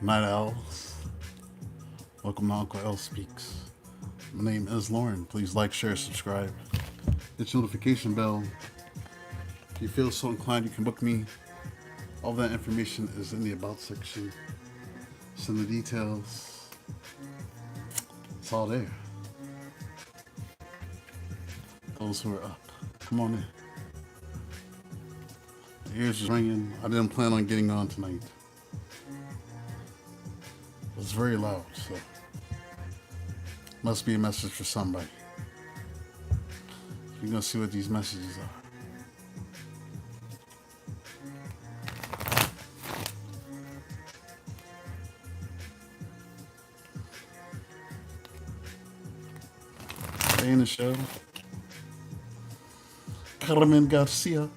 Night Owls. Welcome to Uncle L Speaks. My name is Lauren. Please like, share, subscribe. Hit your notification bell. If you feel so inclined, you can book me. All that information is in the About section. Send the details. It's all there. Those who are up, come on in. My ears is ringing. I didn't plan on getting on tonight. It was very loud, so must be a message for somebody. You're gonna see what these messages are. Today in the show, Carmen Garcia.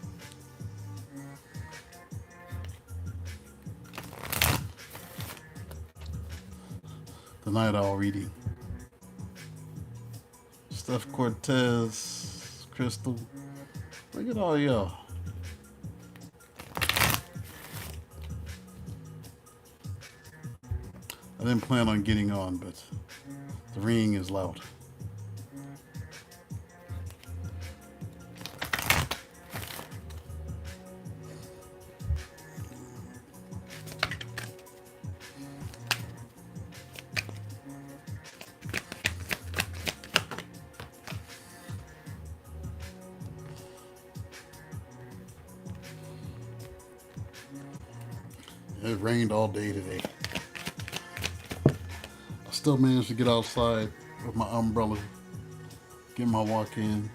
The Night Owl reading. Steph Cortez, Crystal. Look at all y'all. I didn't plan on getting on, but the ringing is loud. It rained all day today. I still managed to get outside with my umbrella, get my walk in.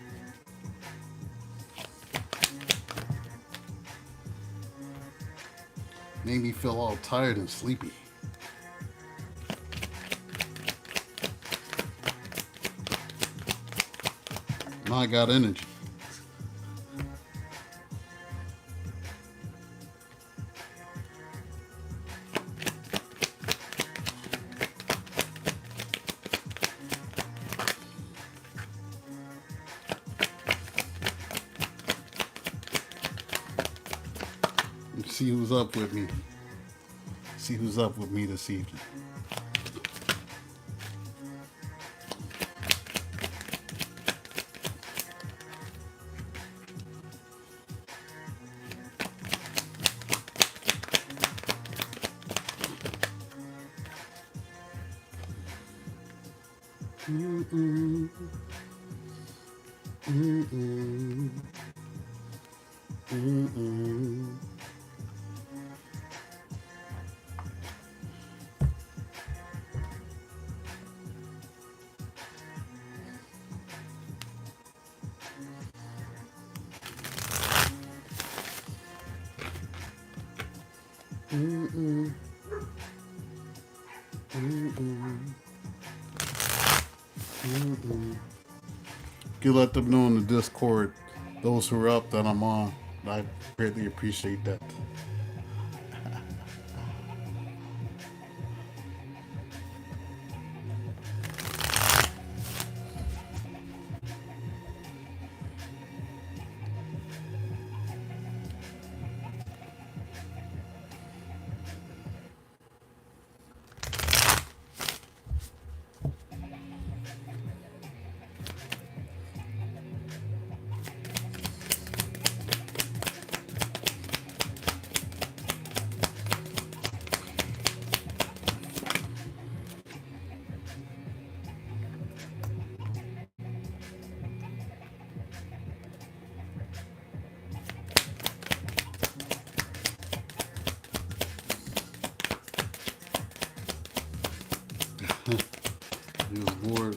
Made me feel all tired and sleepy. Now I got energy. See who's up with me. See who's up with me this evening. Mm-mm. Mm-mm. Mm-mm. Mm-mm. Mm-mm. Mm-mm. You let them know in the Discord, those who are up, that I'm on. I greatly appreciate that. He was bored.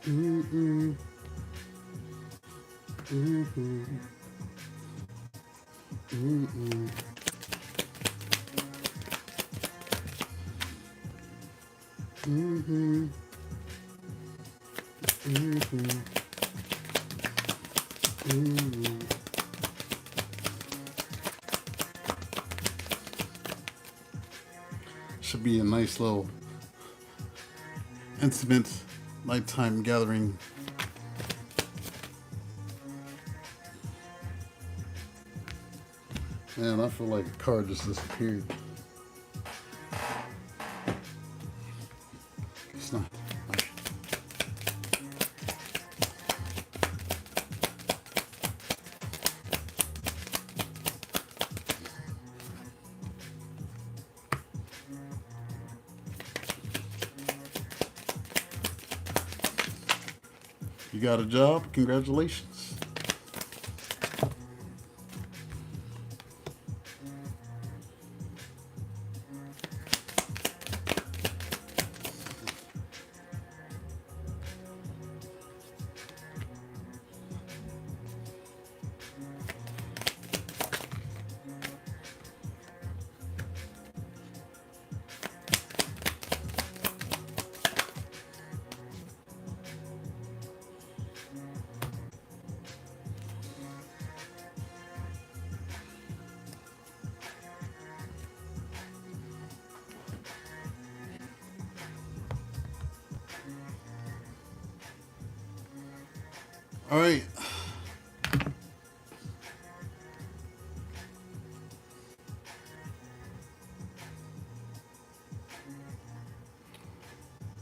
Mm-mm. Mm-hmm. Mm-mm. Mm-hmm. Mm-hmm. Mm-hmm. Should be a nice little intimate nighttime gathering. Man, I feel like a car just disappeared. It's not. You got a job? Congratulations. All right.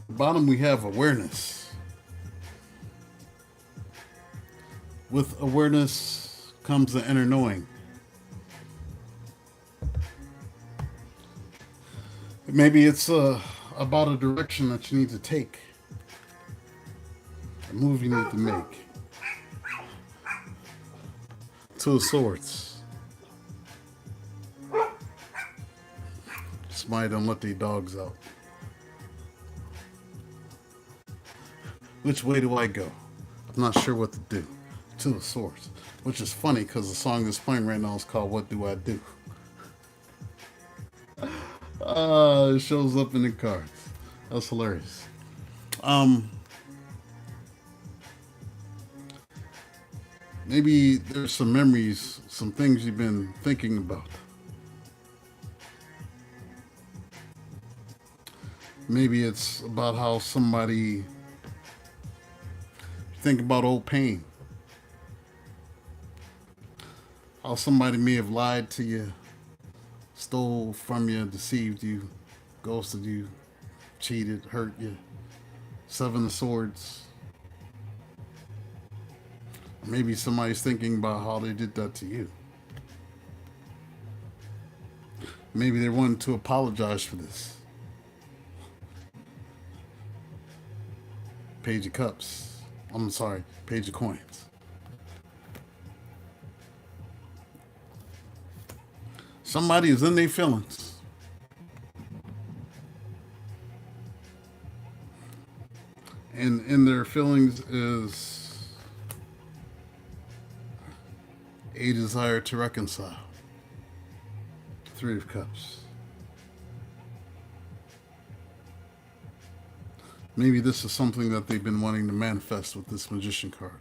Bottom, we have awareness. With awareness comes the inner knowing. Maybe it's about a direction that you need to take, a move you need to make. Two of Swords. Somebody don't let their dogs out. Which way do I go? I'm not sure what to do. Two of Swords. Which is funny because the song that's playing right now is called What Do I Do? It shows up in the cards. That's hilarious. Maybe there's some memories, some things you've been thinking about. Maybe it's about how somebody think about old pain. How somebody may have lied to you, stole from you, deceived you, ghosted you, cheated, hurt you. Seven of Swords. Maybe somebody's thinking about how they did that to you. Maybe they're wanting to apologize for this. Page of Cups. I'm sorry, Page of Coins. Somebody is in their feelings. And in their feelings is a desire to reconcile. Three of Cups. Maybe this is something that they've been wanting to manifest with this Magician card.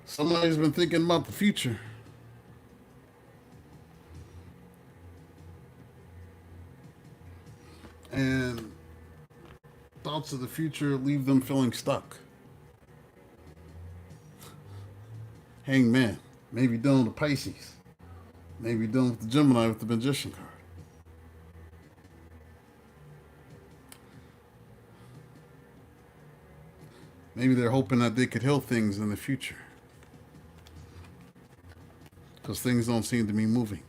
Somebody's been thinking about the future. And thoughts of the future leave them feeling stuck. Hangman. Maybe dealing with the Pisces. Maybe dealing with the Gemini with the Magician card. Maybe they're hoping that they could heal things in the future. Because things don't seem to be moving.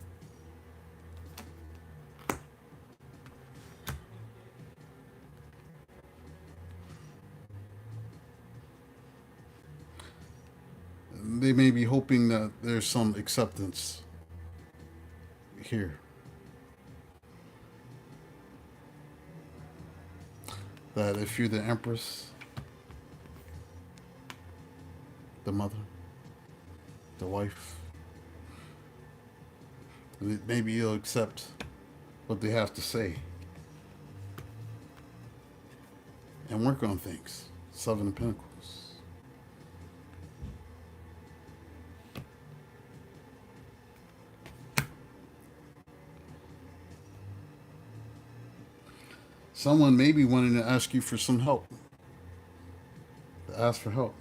They may be hoping that there's some acceptance here. that if you're the empress, the mother, the wife, maybe you'll accept what they have to say and work on things. Seven of Pentacles. Someone may be wanting to ask you for some help. To ask for help.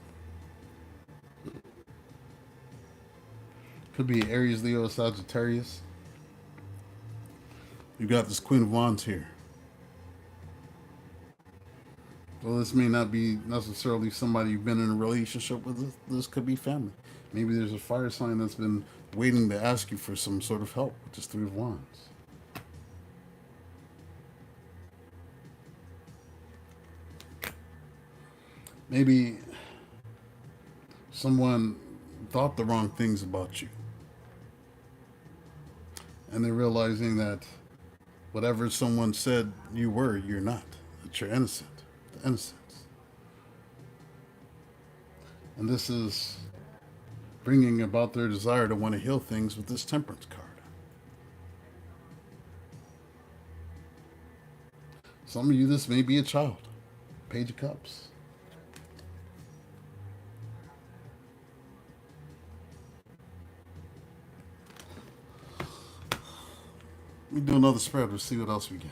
Could be Aries, Leo, Sagittarius. You got this Queen of Wands here. Well, this may not be necessarily somebody you've been in a relationship with. This could be family. Maybe there's a fire sign that's been waiting to ask you for some sort of help with this Three of Wands. Maybe someone thought the wrong things about you. And they're realizing that whatever someone said you were, you're not. That you're innocent. The innocence. And this is bringing about their desire to want to heal things with this Temperance card. Some of you, this may be a child. Page of Cups. We do another spread. We'll see what else we get.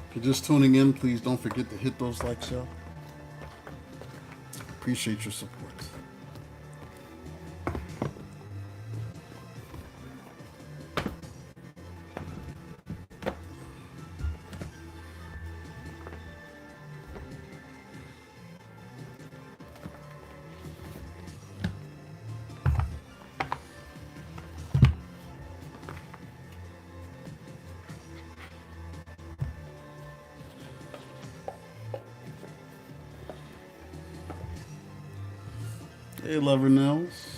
If you're just tuning in, please don't forget to hit those likes, y'all. Appreciate your support. Hey, Lover Nels.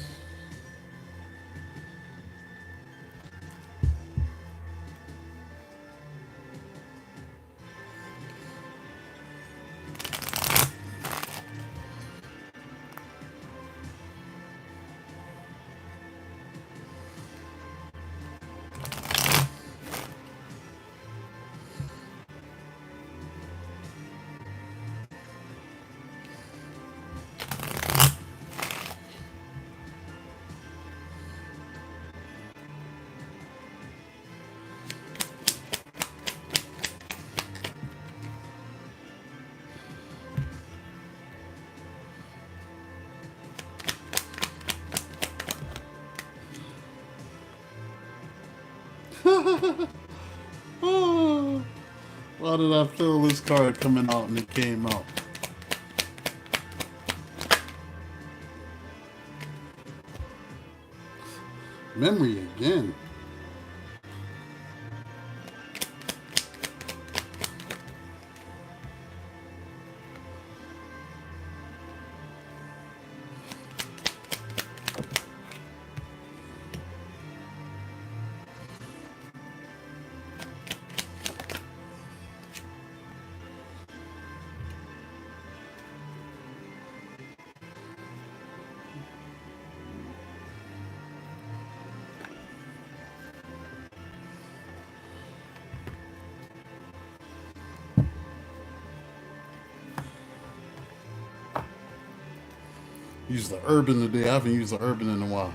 Oh, why did I feel this card coming out and it came out? Memory again. Use the urban today. I haven't used the urban in a while.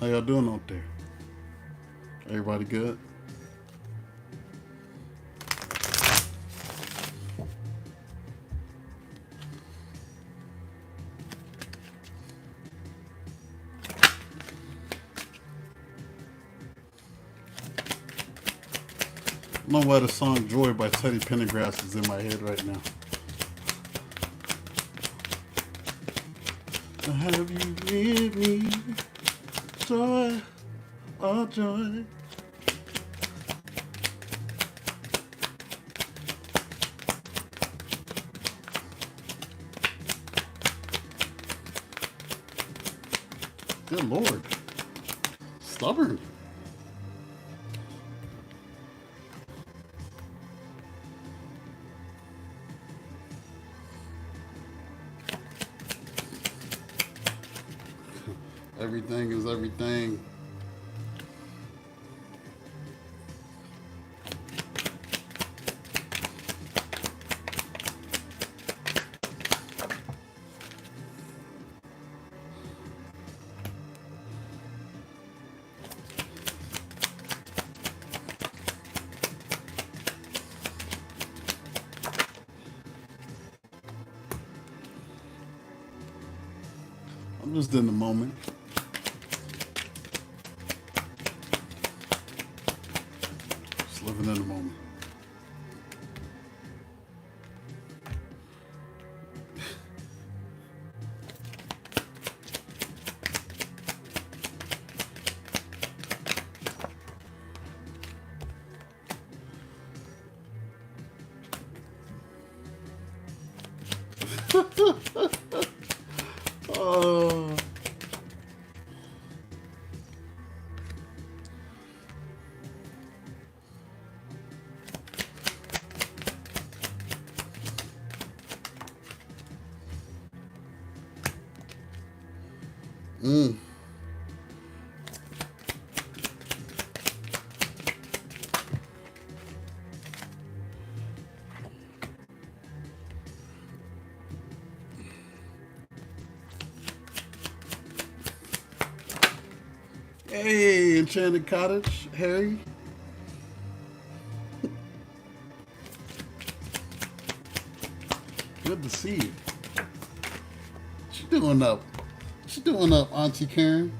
How y'all doing out there? Everybody good? I don't know why the song Joy by Teddy Pendergrass is in my head right now. Have you give me joy, oh joy? Good Lord. Stubborn. Everything is everything. I'm just in the moment. Just living in the moment. Oh. Mm. Hey, Enchanted Cottage, Harry. Good to see you. What you doing up? What you doing up, Auntie Karen?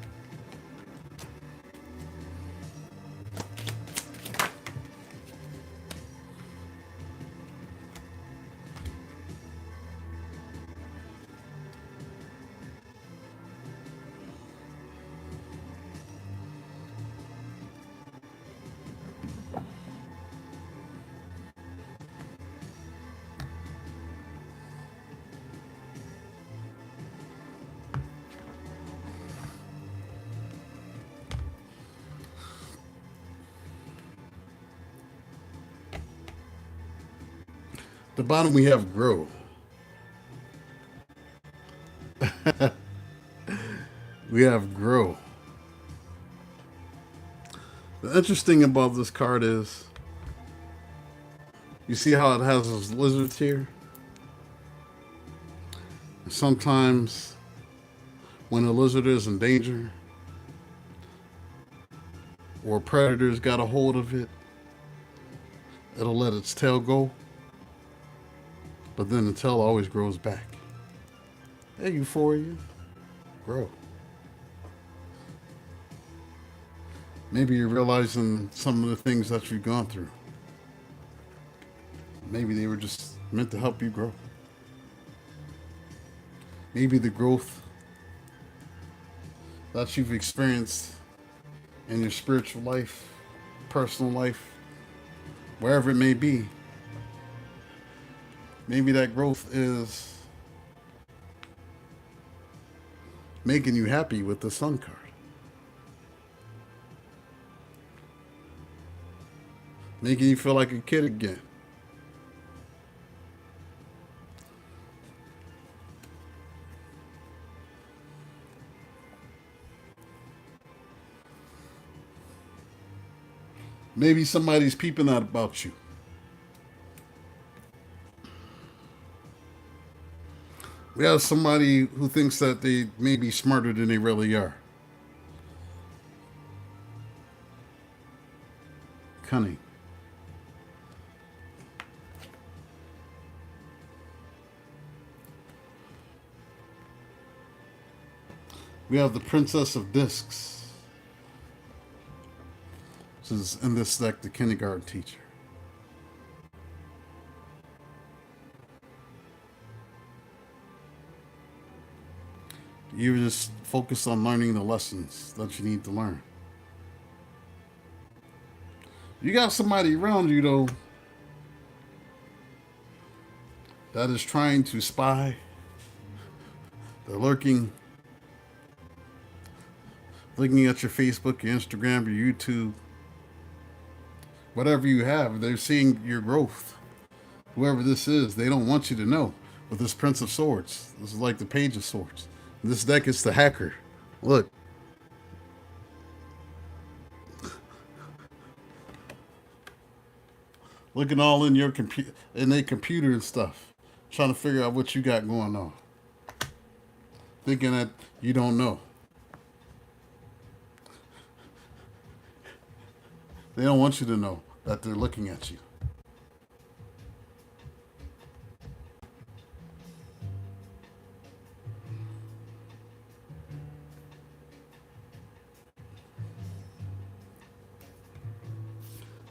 The bottom we have grow. We have grow. The interesting about this card is, you see how it has those lizards here? Sometimes when a lizard is in danger or predators got a hold of it, it'll let its tail go. But then the tail always grows back. Hey, Euphoria. Grow. Maybe you're realizing some of the things that you've gone through. Maybe they were just meant to help you grow. Maybe the growth that you've experienced in your spiritual life, personal life, wherever it may be, maybe that growth is making you happy with the Sun card. making you feel like a kid again. Maybe somebody's peeping out about you. We have somebody who thinks that they may be smarter than they really are. Cunning. We have the Princess of Discs. This is in this deck the kindergarten teacher. You're just focused on learning the lessons that you need to learn. You got somebody around you, though, that is trying to spy. They're lurking, looking at your Facebook, your Instagram, your YouTube, whatever you have. They're seeing your growth. Whoever this is, they don't want you to know. With this Prince of Swords, this is like the Page of Swords. This deck is the hacker. Look. Looking all in your their computer and stuff. Trying to figure out what you got going on. Thinking that you don't know. They don't want you to know that they're looking at you.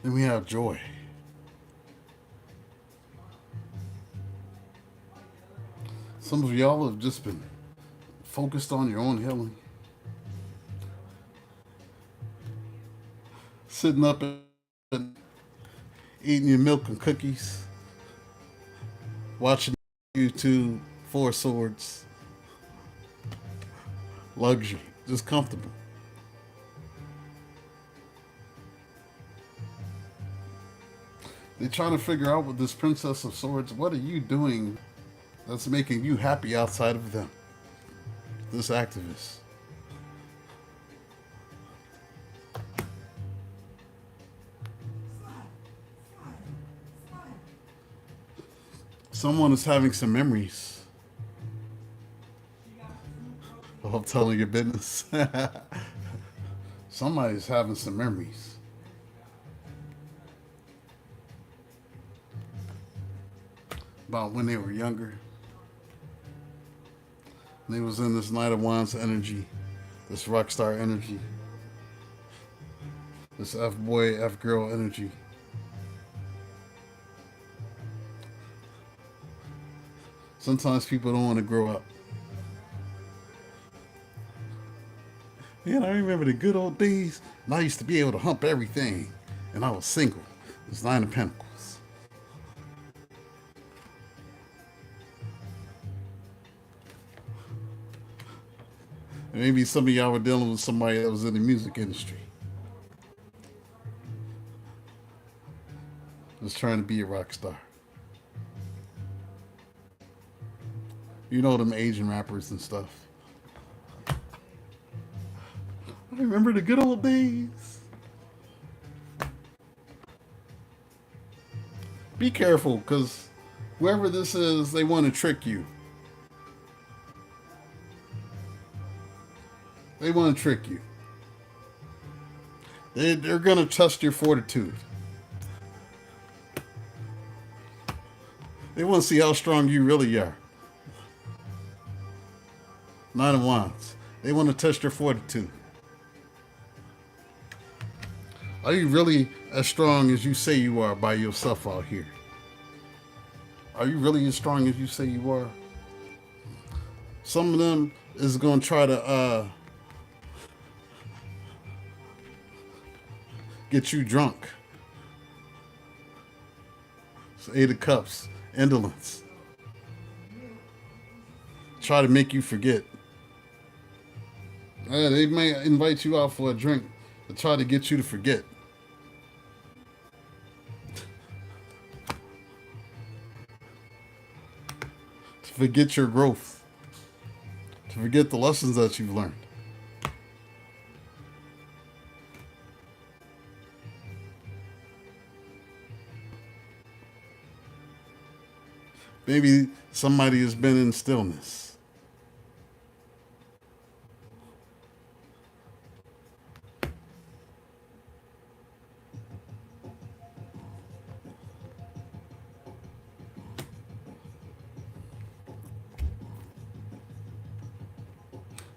Then we have joy. Some of y'all have just been focused on your own healing. Sitting up and eating your milk and cookies. Watching YouTube, Four Swords. Luxury. Just comfortable. They're trying to figure out with this Princess of Swords, what are you doing that's making you happy outside of them? This activist. Someone is having some memories. Oh, I'm telling your business. Somebody's having some memories. About when they were younger. They was in this Knight of Wands energy, this rock star energy, this F-boy, F-girl energy. Sometimes people don't want to grow up. Man, I remember the good old days, and I used to be able to hump everything, and I was single. It's Nine of Pentacles. Maybe some of y'all were dealing with somebody that was in the music industry. Just trying to be a rock star. You know them Asian rappers and stuff. I remember the good old days. Be careful, because whoever this is, they want to trick you. They want to trick you. They're going to test your fortitude. They want to see how strong you really are. Nine of Wands. They want to test your fortitude. Are you really as strong as you say you are by yourself out here? Are you really as strong as you say you are? Some of them is going to try to get you drunk. It's Eight of Cups, indolence. Try to make you forget. They may invite you out for a drink to try to get you to forget. forget your growth, to forget the lessons that you've learned. Maybe somebody has been in stillness.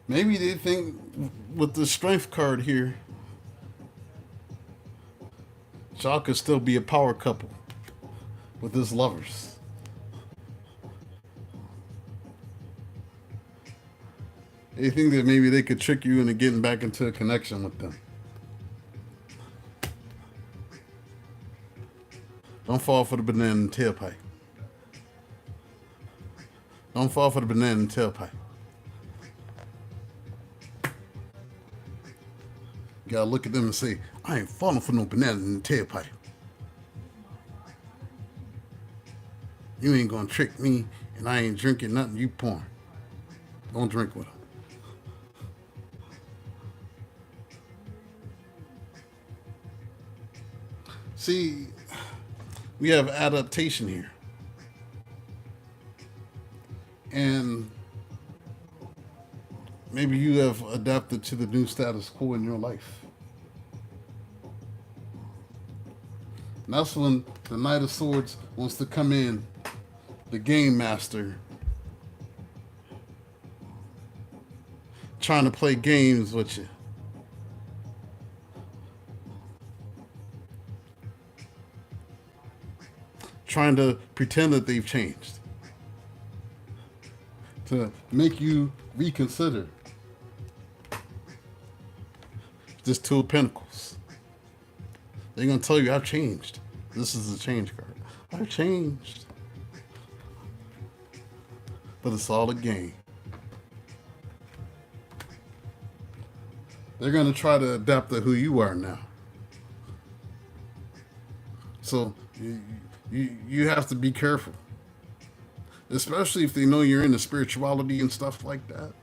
Maybe they think with the strength card here, y'all could still be a power couple with his lovers. They think that maybe they could trick you into getting back into a connection with them. Don't fall for the banana in the tailpipe. Don't fall for the banana in the tailpipe. You gotta look at them and say, I ain't falling for no banana in the tailpipe. You ain't gonna trick me, and I ain't drinking nothing you pouring. Don't drink with them. See, we have adaptation here. And maybe you have adapted to the new status quo in your life. And that's when the Knight of Swords wants to come in, the game master, trying to play games with you. Trying to pretend that they've changed. To make you reconsider. This Two of Pentacles. They're going to tell you, I've changed. This is the change card. I've changed. But it's all a game. They're going to try to adapt to who you are now. So you have to be careful. Especially if they know you're into spirituality and stuff like that.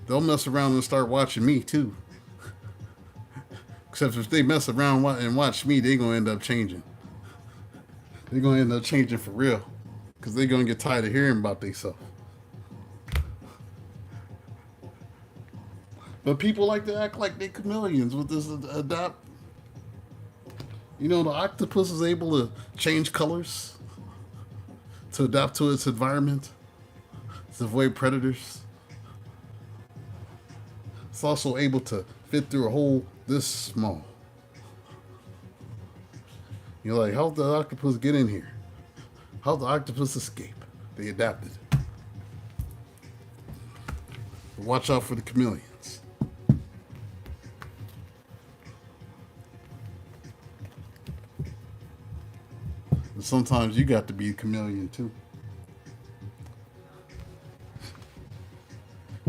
They'll mess around and start watching me too. Except if they mess around and watch me, they're going to end up changing. They're going to end up changing for real. Because they're going to get tired of hearing about themselves. But people like to act like they're chameleons with this adapt. You know, the octopus is able to change colors to adapt to its environment, to avoid predators. It's also able to fit through a hole this small. You're like, how'd the octopus get in here? How'd the octopus escape? They adapted. But watch out for the chameleons. And sometimes you got to be a chameleon too.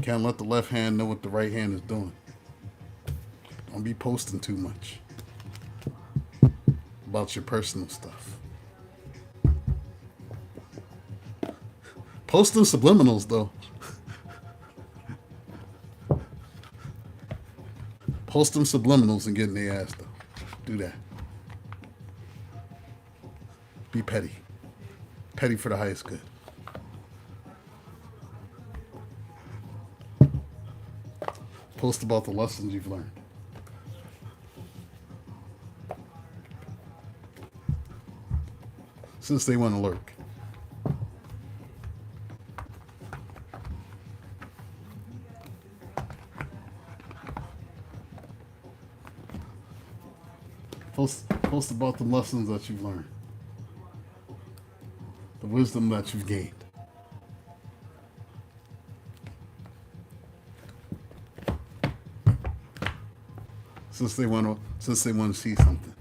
Can't let the left hand know what the right hand is doing. Don't be posting too much about your personal stuff. Posting subliminals though. Post them subliminals and getting their ass though. Do that. Be petty. Petty for the highest good. Post about the lessons you've learned. Since they want to lurk. Post about the lessons that you've learned. The wisdom that you've gained. Since they want to see something.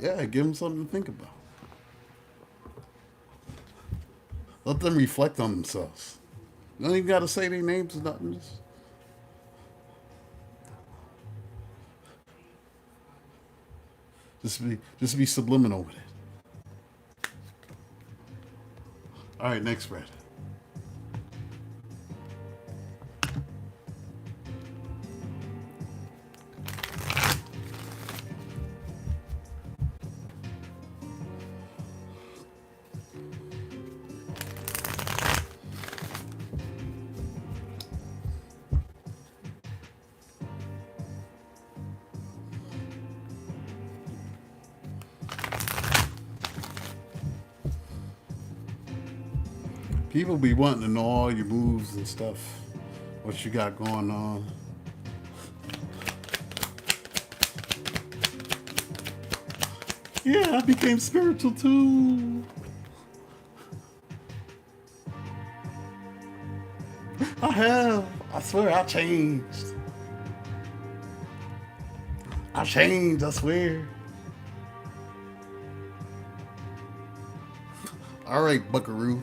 Yeah, give them something to think about. Let them reflect on themselves. You don't even got to say their names or nothing. Just be subliminal with it. All right, next spread. People be wanting to know all your moves and stuff, what you got going on. Yeah, I became spiritual too. I have. I swear I changed. I changed, I swear. All right, buckaroo.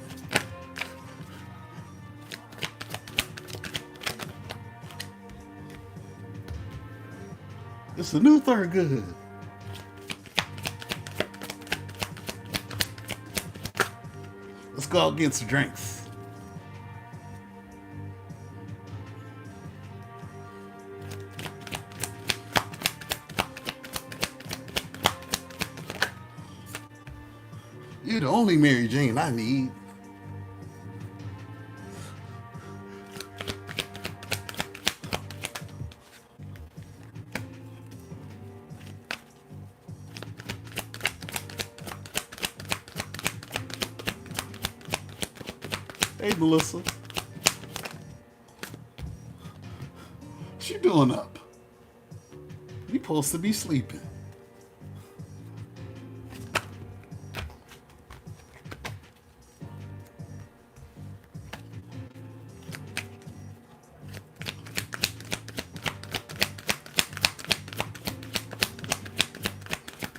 It's a new Thurgood. Let's go out and get some drinks. You're the only Mary Jane I need. Hey, Melissa. What you doing up? You supposed to be sleeping.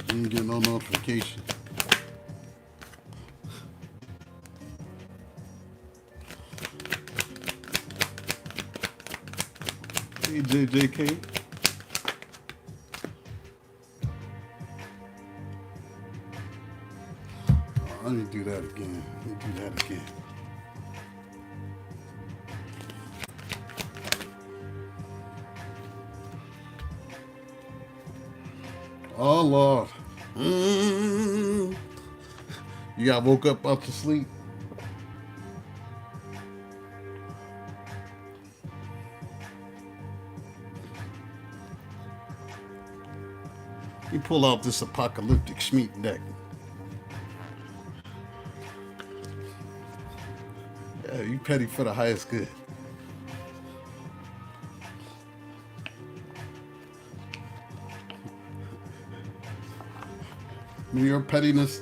You didn't get no notification. Hey, JJK. Oh, let me do that again. Oh, Lord. You got woke up out your sleep. You pull out this apocalyptic Schmeat deck. Yeah, you petty for the highest good. May your pettiness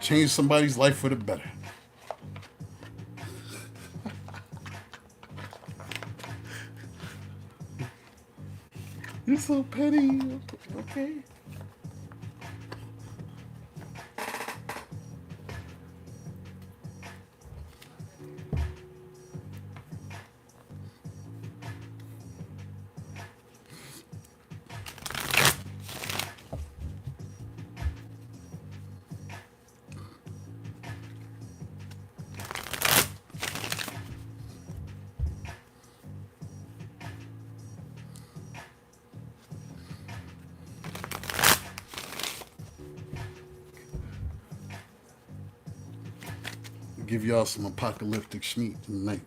change somebody's life for the better. You're so petty. Okay. Give y'all some apocalyptic Schmeat tonight.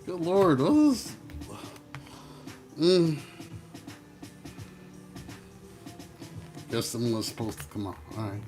Good Lord, what is... Guess someone's supposed to come out. All right.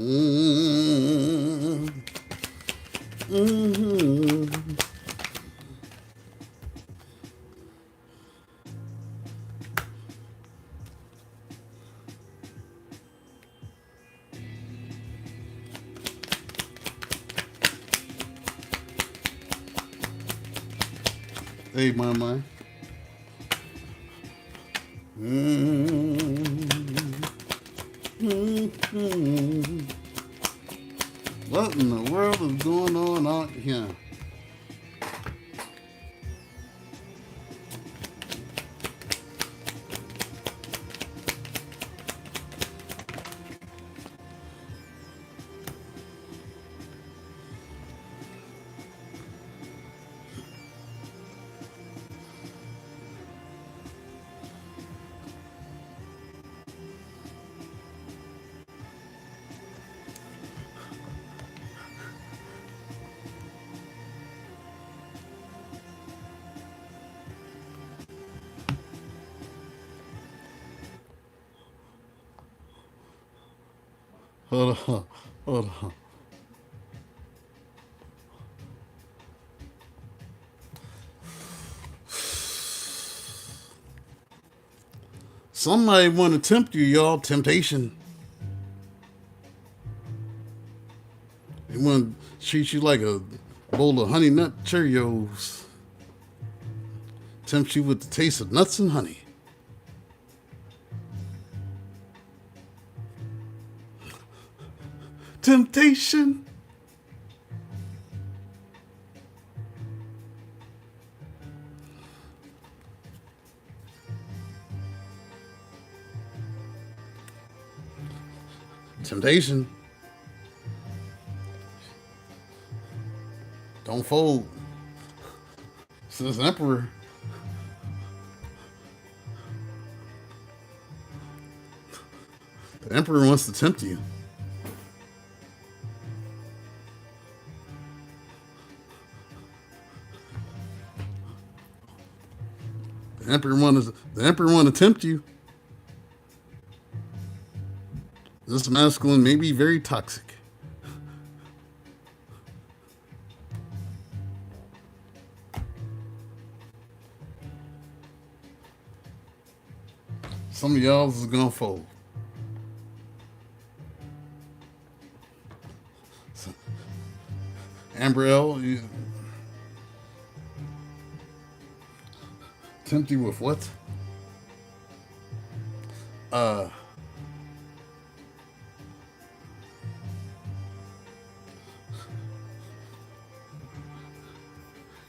Mm-hmm. Mm-hmm. Hey, my. What in the world is going on out here? Hold on. Hold on. Somebody want to tempt you, y'all. Temptation. They want to treat you like a bowl of honey nut Cheerios. Tempt you with the taste of nuts and honey. Temptation. Temptation. Don't fold. Says Emperor. The Emperor wants to tempt you. The Emperor want to tempt you. This masculine may be very toxic. Some of y'all is gonna fold. So, Amber L, you tempt you with what?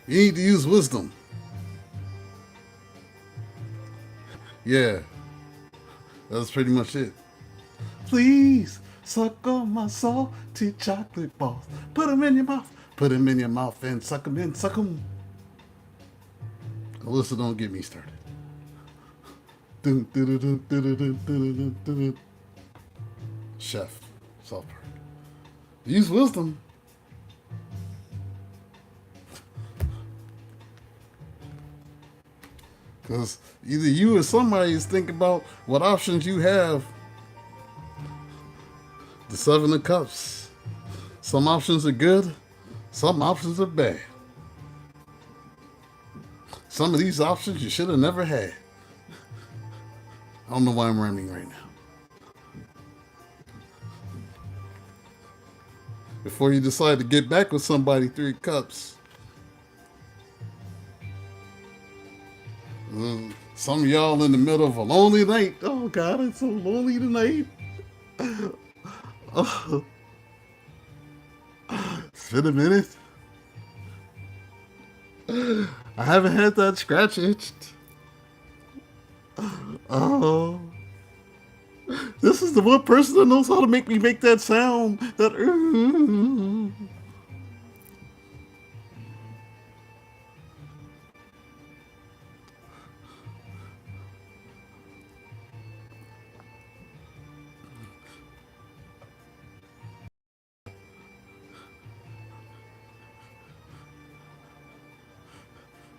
You need to use wisdom. Yeah, that's pretty much it. Please suck on my salty chocolate balls. Put them in your mouth. Put them in your mouth and suck them in. Suck them. Alyssa, don't get me started. Chef, South Park. Use wisdom. Because either you or somebody is thinking about what options you have. The Seven of Cups. Some options are good. Some options are bad. Some of these options you should have never had. I don't know why I'm rhyming right now. before you decide to get back with somebody. 3 cups. Some of y'all in the middle of a lonely night. Oh God, it's so lonely tonight. Oh, it's been a minute. I haven't had that scratch itched. Oh, this is the one person that knows how to make me make that sound. That.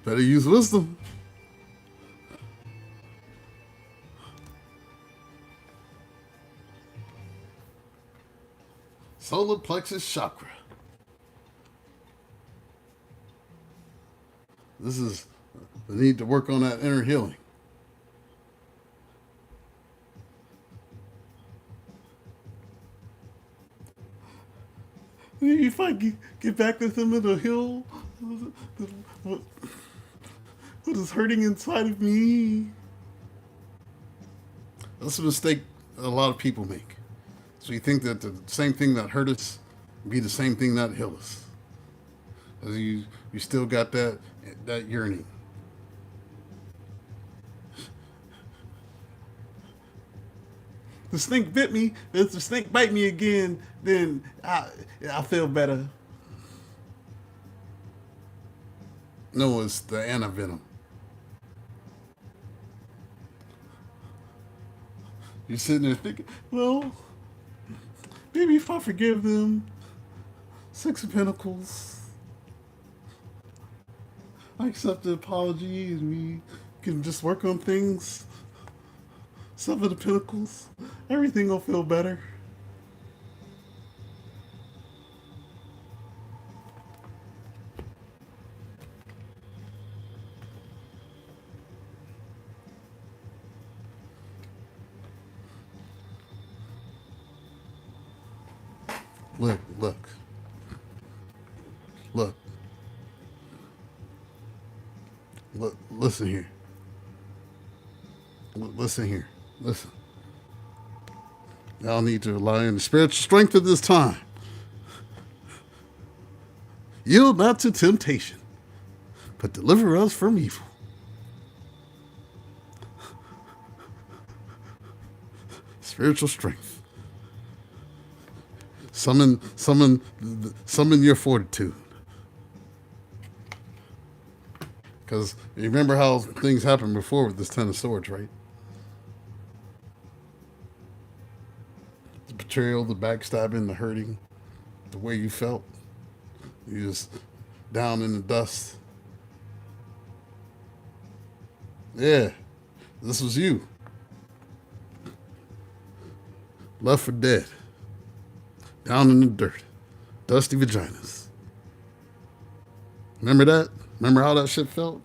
Better use wisdom. Solar plexus chakra. This is the need to work on that inner healing. If I get back with him, it'll heal what is hurting inside of me. That's a mistake a lot of people make. So you think that the same thing that hurt us be the same thing that heal us. You still got that yearning. The snake bit me. If the snake bite me again, then I feel better. No, it's the antivenom. You're sitting there thinking, well, maybe if I forgive them, 6 of Pentacles, I accept the apology and we can just work on things. 7 of Pentacles, everything will feel better. Look. Listen here. Listen. Y'all need to rely on the spiritual strength of this time. Yield not to temptation, but deliver us from evil. Spiritual strength. Summon your fortitude. Because you remember how things happened before with this 10 of Swords, right? The betrayal, the backstabbing, the hurting, the way you felt. You just down in the dust. Yeah, this was you. Left for dead. Down in the dirt. Dusty vaginas. Remember that? Remember how that shit felt?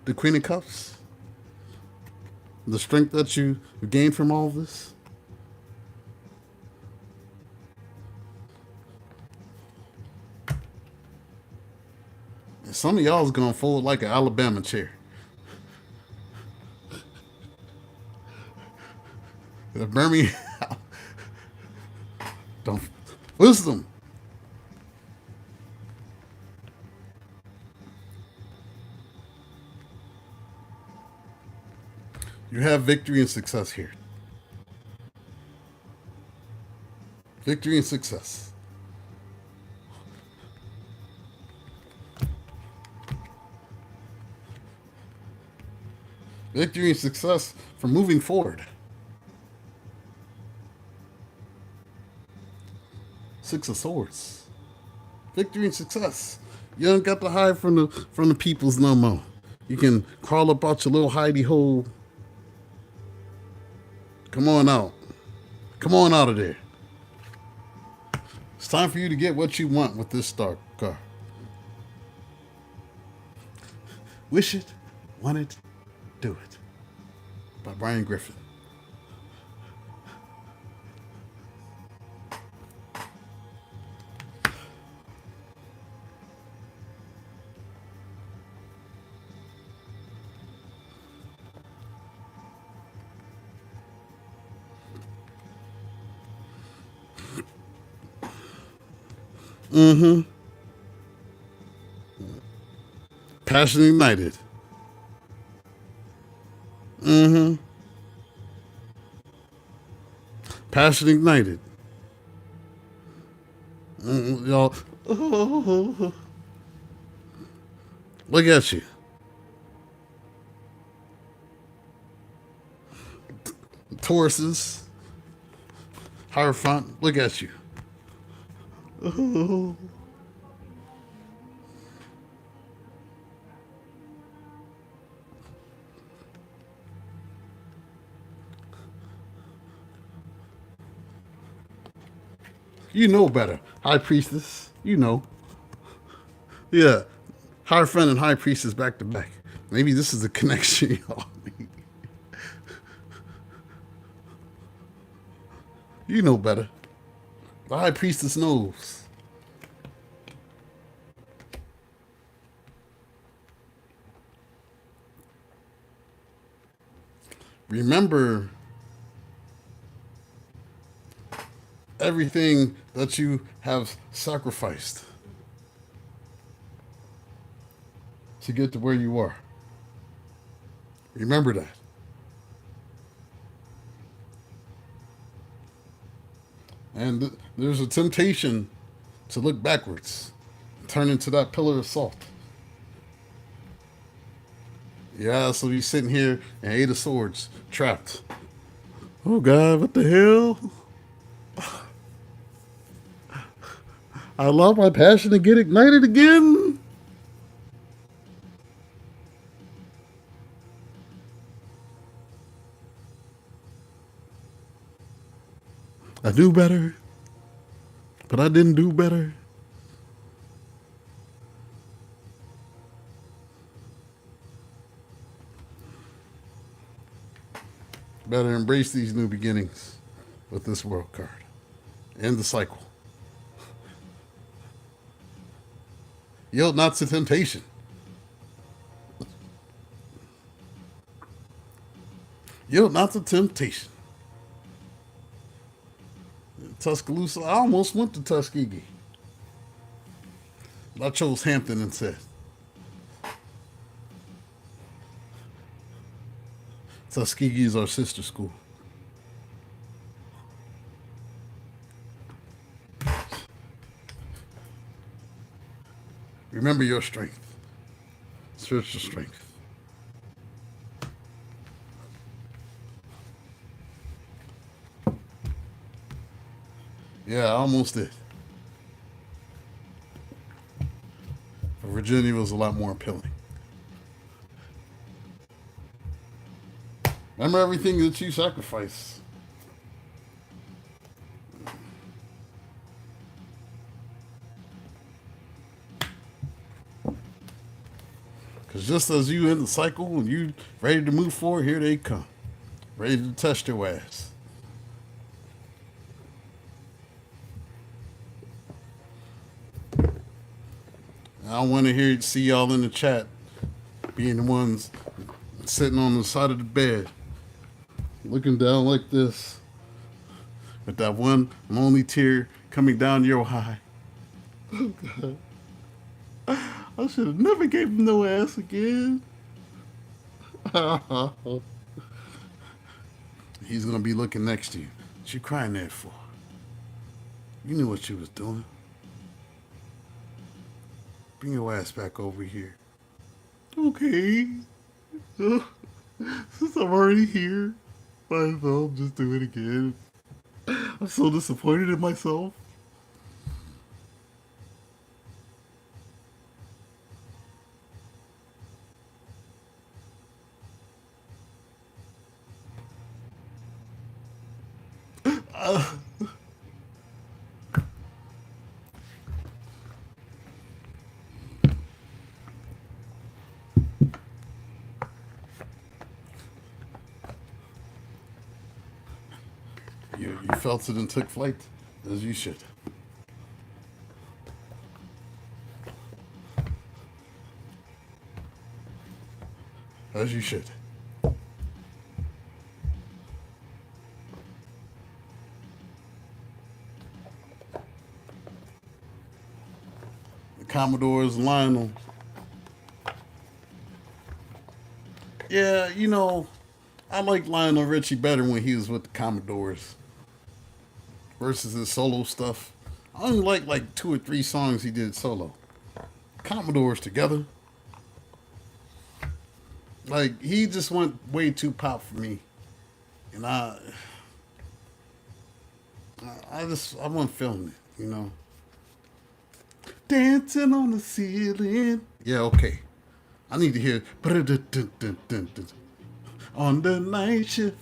The Queen of Cups? The strength that you gained from all of this? And some of y'all is gonna fold like an Alabama chair. The Birmingham. Don't. Wisdom. You have victory and success here. Victory and success. Victory and success for moving forward. 6 of Swords. Victory and success. You don't got to hide from the peoples no more. You can crawl up out your little hidey hole. Come on out. Come on out of there. It's time for you to get what you want with this star card. Wish it, want it, do it. By Brian Griffin. Mm-hmm. Passion ignited. Mm-hmm. Passion ignited. Y'all, look at you. Tauruses, Hierophant, look at you. You know better. High Priestess, you know. Yeah. Hierophant and High Priestess back to back. Maybe this is a connection, y'all. You know better. The High Priestess knows. Remember everything that you have sacrificed to get to where you are. Remember that. And there's a temptation to look backwards, turn into that pillar of salt. Yeah, so you're sitting here and 8 of swords, trapped. Oh God, what the hell? I allow my passion to get ignited again. I knew better, but I didn't do better. Better embrace these new beginnings with this world card. End the cycle. Yield not to temptation. Yield not to temptation. Tuscaloosa, I almost went to Tuskegee. I chose Hampton instead. Tuskegee is our sister school. Remember your strength, spiritual strength. Yeah, I almost did. But Virginia was a lot more appealing. Remember everything that you sacrificed. Because just as you in the cycle and you ready to move forward, here they come. Ready to test your ass. I don't want to see y'all in the chat being the ones sitting on the side of the bed, looking down like this, with that one lonely tear coming down your eye. Oh, God. I should have never gave him no ass again. He's going to be looking next to you. What you crying there for? You knew what you was doing. Bring your ass back over here. Okay. Since I'm already here, might as well just do it again. I'm so disappointed in myself. You felt it and took flight, as you should. As you should. Commodores, Lionel. Yeah, you know, I like Lionel Richie better when he was with the Commodores versus his solo stuff. I only like 2 or 3 songs he did solo. Commodores together, like he just went way too pop for me, and I wasn't feeling it, you know. Dancing on the ceiling. Yeah, okay. I need to hear on the night shift.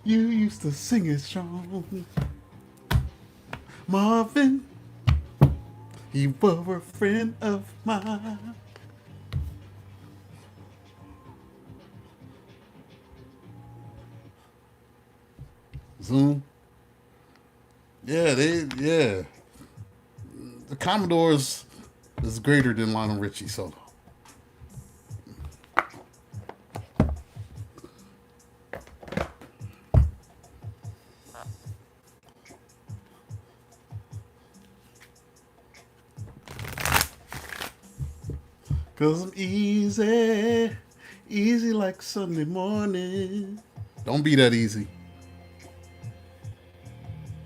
You used to sing it strong, Marvin. You were a friend of mine. Zoom. Yeah, yeah. The Commodores is greater than Lionel Richie solo. Cause I'm easy, easy like Sunday morning. Don't be that easy.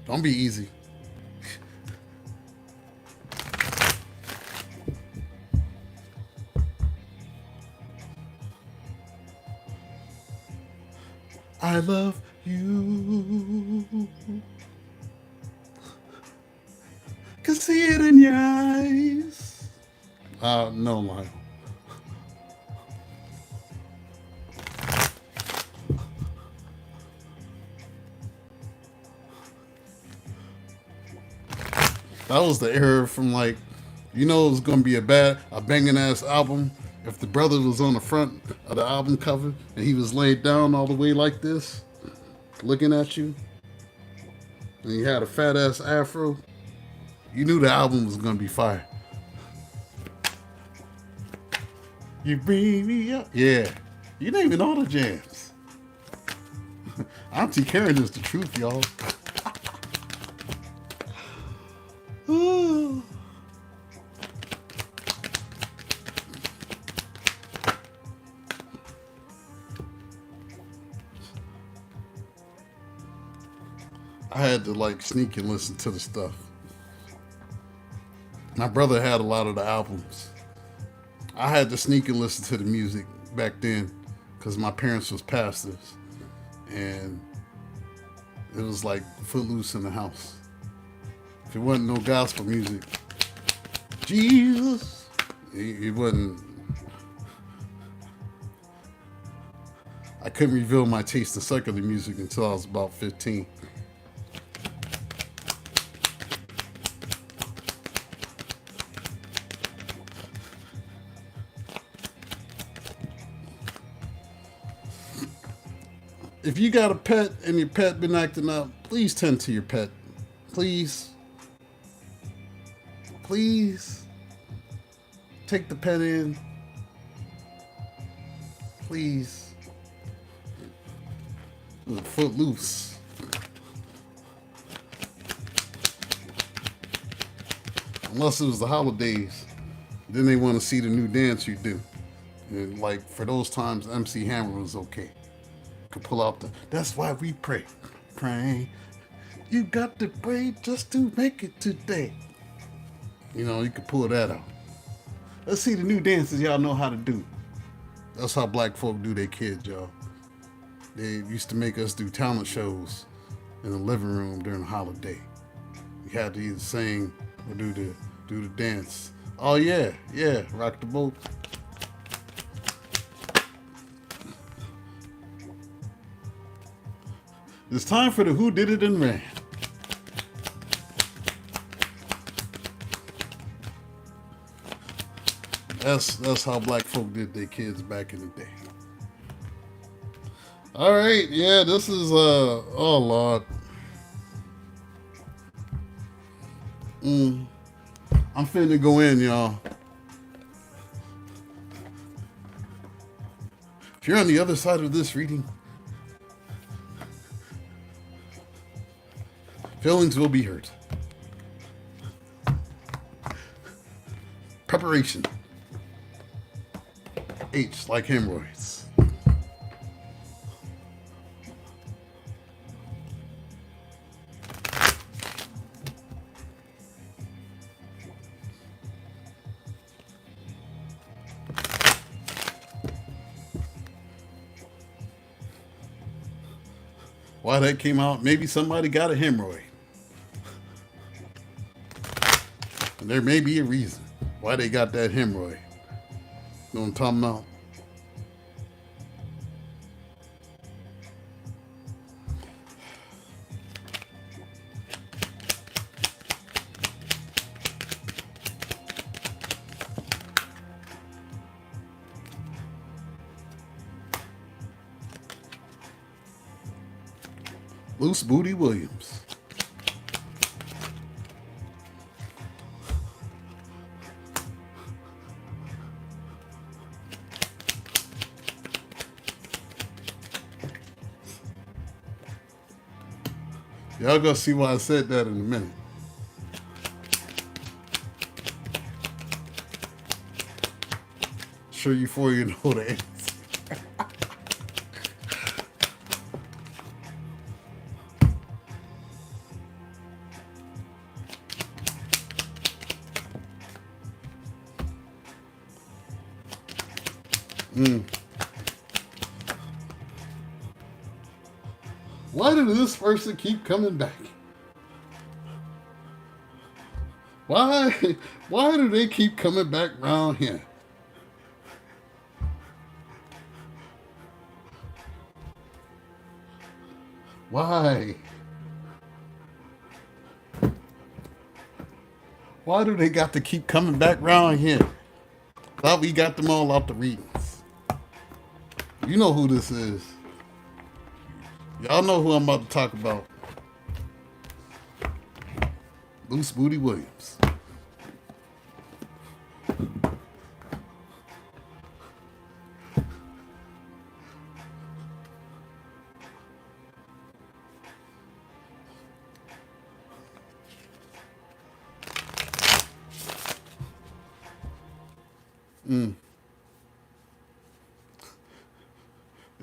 Don't be easy. I love you. Can see it in your eyes. No, Lionel. That was the era from like, you know, it was gonna be a banging ass album if the brother was on the front of the album cover and he was laid down all the way like this, looking at you, and he had a fat ass afro. You knew the album was gonna be fire. You bring me up, yeah. You naming all the jams. Auntie Karen is the truth, y'all. I had to like sneak and listen to the stuff. My brother had a lot of the albums. I had to sneak and listen to the music back then because my parents was pastors, and it was like footloose in the house. If it wasn't no gospel music, Jesus, it wasn't. I couldn't reveal my taste in secular music until I was about 15. If you got a pet and your pet been acting up, please tend to your pet. Please. Please. Take the pet in. Please. Foot loose. Unless it was the holidays. Then they want to see the new dance you do. And like for those times, MC Hammer was okay. Could pull out that's why we pray. Pray. You got to pray just to make it today. You know, you could pull that out. Let's see the new dances y'all know how to do. That's how black folk do their kids, y'all. They used to make us do talent shows in the living room during the holiday. We had to either sing or do the dance. Oh yeah, rock the boat. It's time for the Who Did It and Ran. That's how black folk did their kids back in the day. All right, yeah, this is oh Lord. I'm finna go in, y'all. If you're on the other side of this reading, feelings will be hurt. Preparation. H like hemorrhoids. Why that came out, maybe somebody got a hemorrhoid. And there may be a reason why they got that hemorrhoid. You know what I'm talking about? Loose Booty Williams. Y'all gonna see why I said that in a minute. Sure you for you know the answer. Why did this person keep coming back? Why do they keep coming back around here? Why? Why do they got to keep coming back around here? Thought we got them all out the readings. You know who this is. Y'all know who I'm about to talk about. Loose Booty Williams.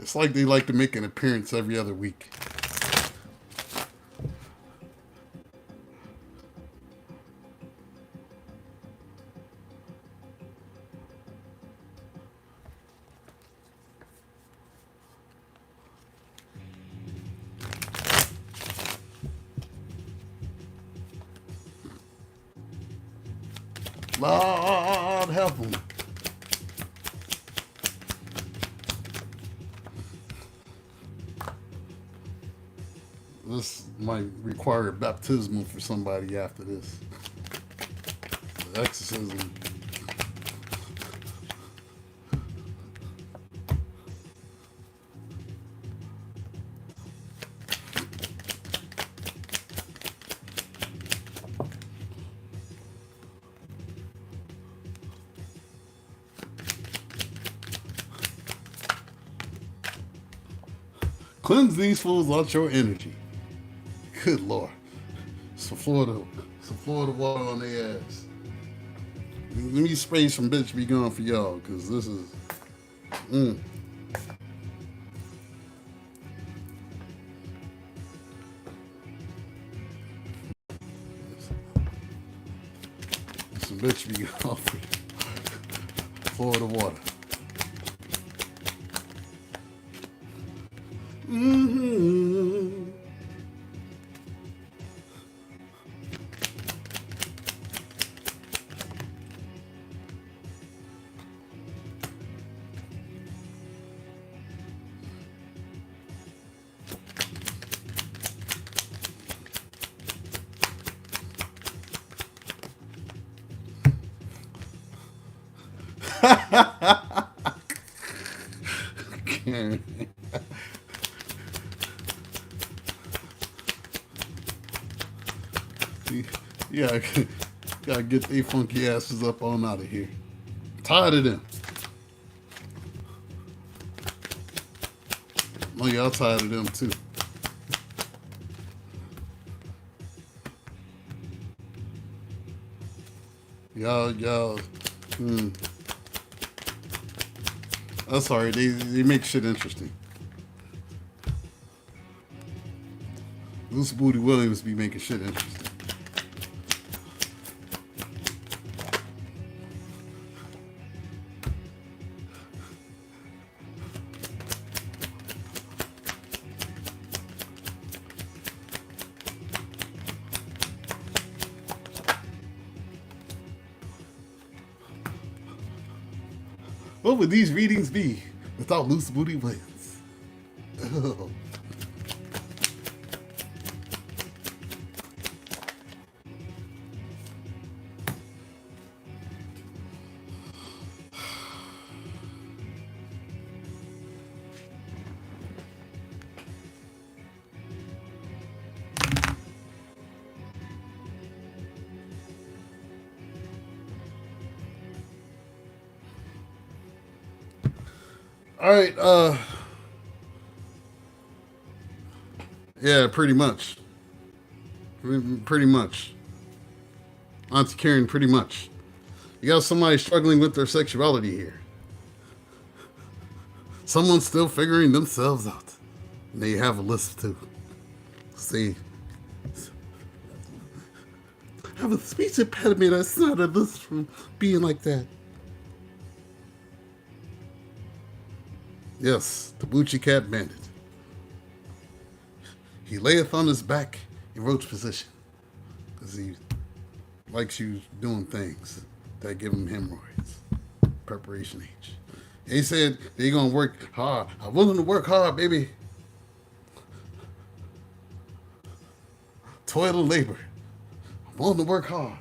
It's like they like to make an appearance every other week. Lord help them. This might require a baptismal for somebody after this. The exorcism. Cleanse these fools out your energy. Good Lord. Some Florida water on their ass. Let me spray some bitch be gone for y'all, because this is some bitch be gone for Florida water. Yeah, gotta get they funky asses up on out of here. Tired of them. Oh, y'all tired of them too. Y'all I'm sorry, they make shit interesting. Loose Booty Williams be making shit interesting. What would these readings be without Loose Booty Williams? Oh. All right, yeah, pretty much. Pretty much. Auntie Karen, pretty much. You got somebody struggling with their sexuality here. Someone's still figuring themselves out. And they have a list too. See, I have a speech impediment. That's not a list from being like that. Yes, the Bucci Cat Bandit. He layeth on his back in roach position because he likes you doing things that give him hemorrhoids. Preparation H. He said they're going to work hard. I'm willing to work hard, baby. Toil and labor. I'm willing to work hard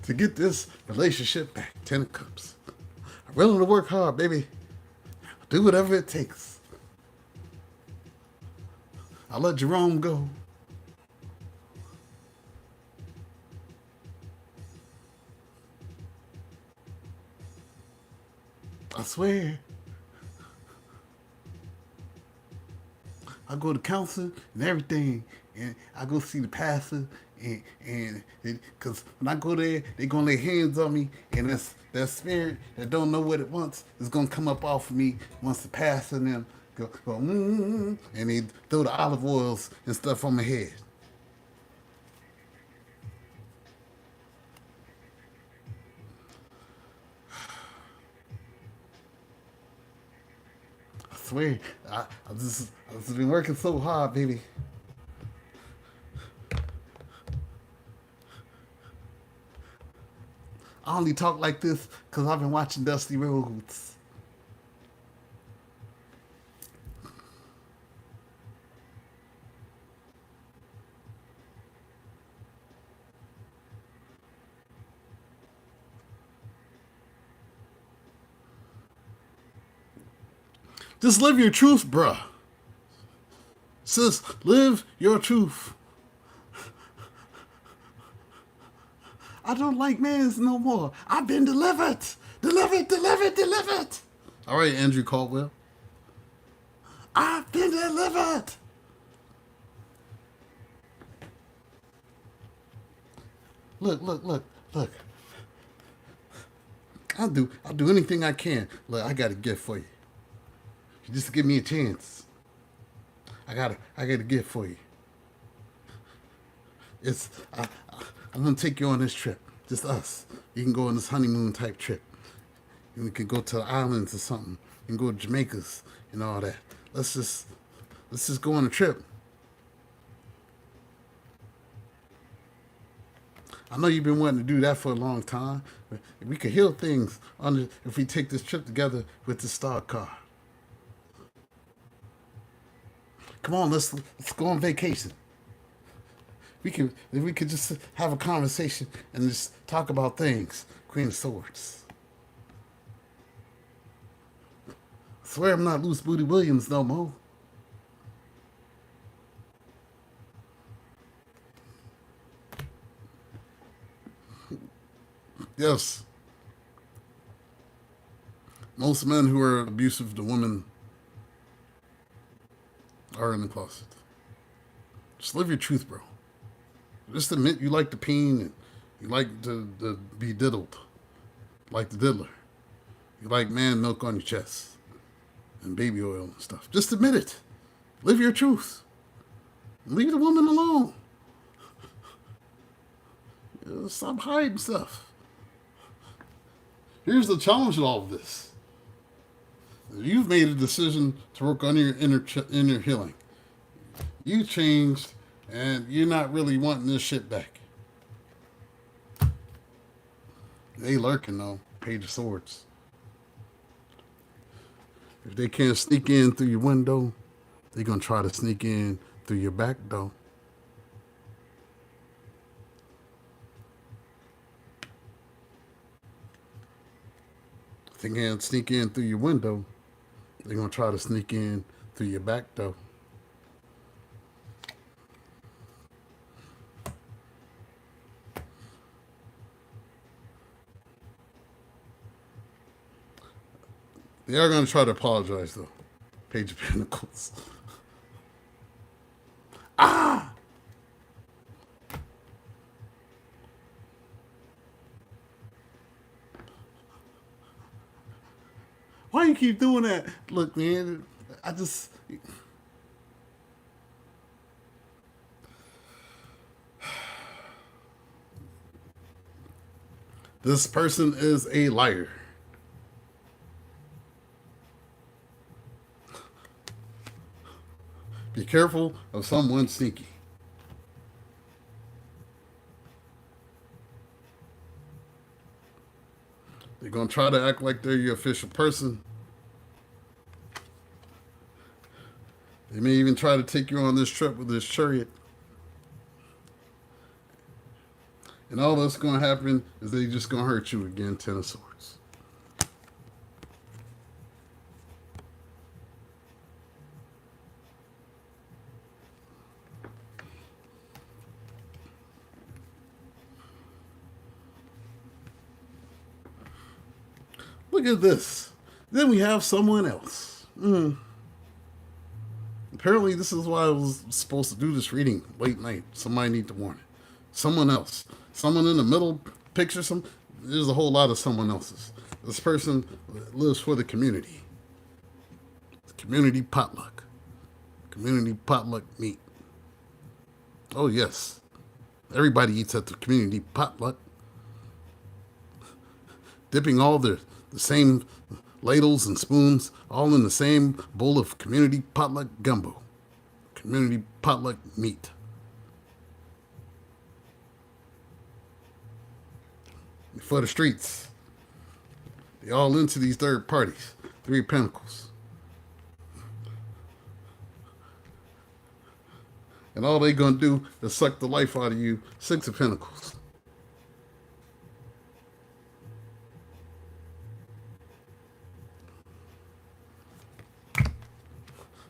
to get this relationship back. 10 of Cups. I'm willing to work hard, baby. Do whatever it takes. I'll let Jerome go. I swear. I go to counseling and everything, and I go see the pastor, and because when I go there, they gonna lay hands on me, and that spirit that don't know what it wants is gonna come up off of me once the pastor and them go and they throw the olive oils and stuff on my head. I swear, I just been working so hard, baby. I only talk like this because I've been watching Dusty Rhodes. Just live your truth, bruh. Sis, live your truth. I don't like mans no more. I've been delivered. Delivered, delivered, delivered. All right, Andrew Caldwell. I've been delivered. Look. I'll do anything I can. Look, I got a gift for you. Just give me a chance. I got a gift for you. I'm gonna take you on this trip. Just us. You can go on this honeymoon type trip. And we can go to the islands or something. You can go to Jamaica's and all that. Let's just go on a trip. I know you've been wanting to do that for a long time. But we could heal things if we take this trip together with the star car. Come on, let's go on vacation. We could just have a conversation and just talk about things. Queen of Swords. I swear I'm not Loose Booty Williams no more. Yes. Most men who are abusive to women are in the closet. Just live your truth, bro. Just admit you like to peen and you like to be diddled. like the diddler. You like man milk on your chest and baby oil and stuff. Just admit it. Live your truth. Leave the woman alone. Stop hiding stuff. Here's the challenge in all of this. You've made a decision to work on your inner healing. You changed, and you're not really wanting this shit back. They lurking though. Page of Swords. If they can't sneak in through your window, they're gonna try to sneak in through your back door. If they can't sneak in through your window, they're gonna try to sneak in through your back door. They are going to try to apologize, though. Page of Pentacles. Ah! Why you keep doing that? Look, man, I just... This person is a liar. Be careful of someone sneaky. They're going to try to act like they're your official person. They may even try to take you on this trip with this chariot. And all that's going to happen is they just going to hurt you again, Ten of Swords. Look at this. Then we have someone else. Apparently, this is why I was supposed to do this reading late night. Somebody need to warn it. Someone else. Someone in the middle picture. There's a whole lot of someone else's. This person lives for the community. Community potluck. Community potluck meat. Oh, yes. Everybody eats at the community potluck. Dipping all the same ladles and spoons, all in the same bowl of community potluck gumbo. Community potluck meat. For the streets. They all into these third parties. Three of Pentacles. And all they gonna do is suck the life out of you. Six of Pentacles.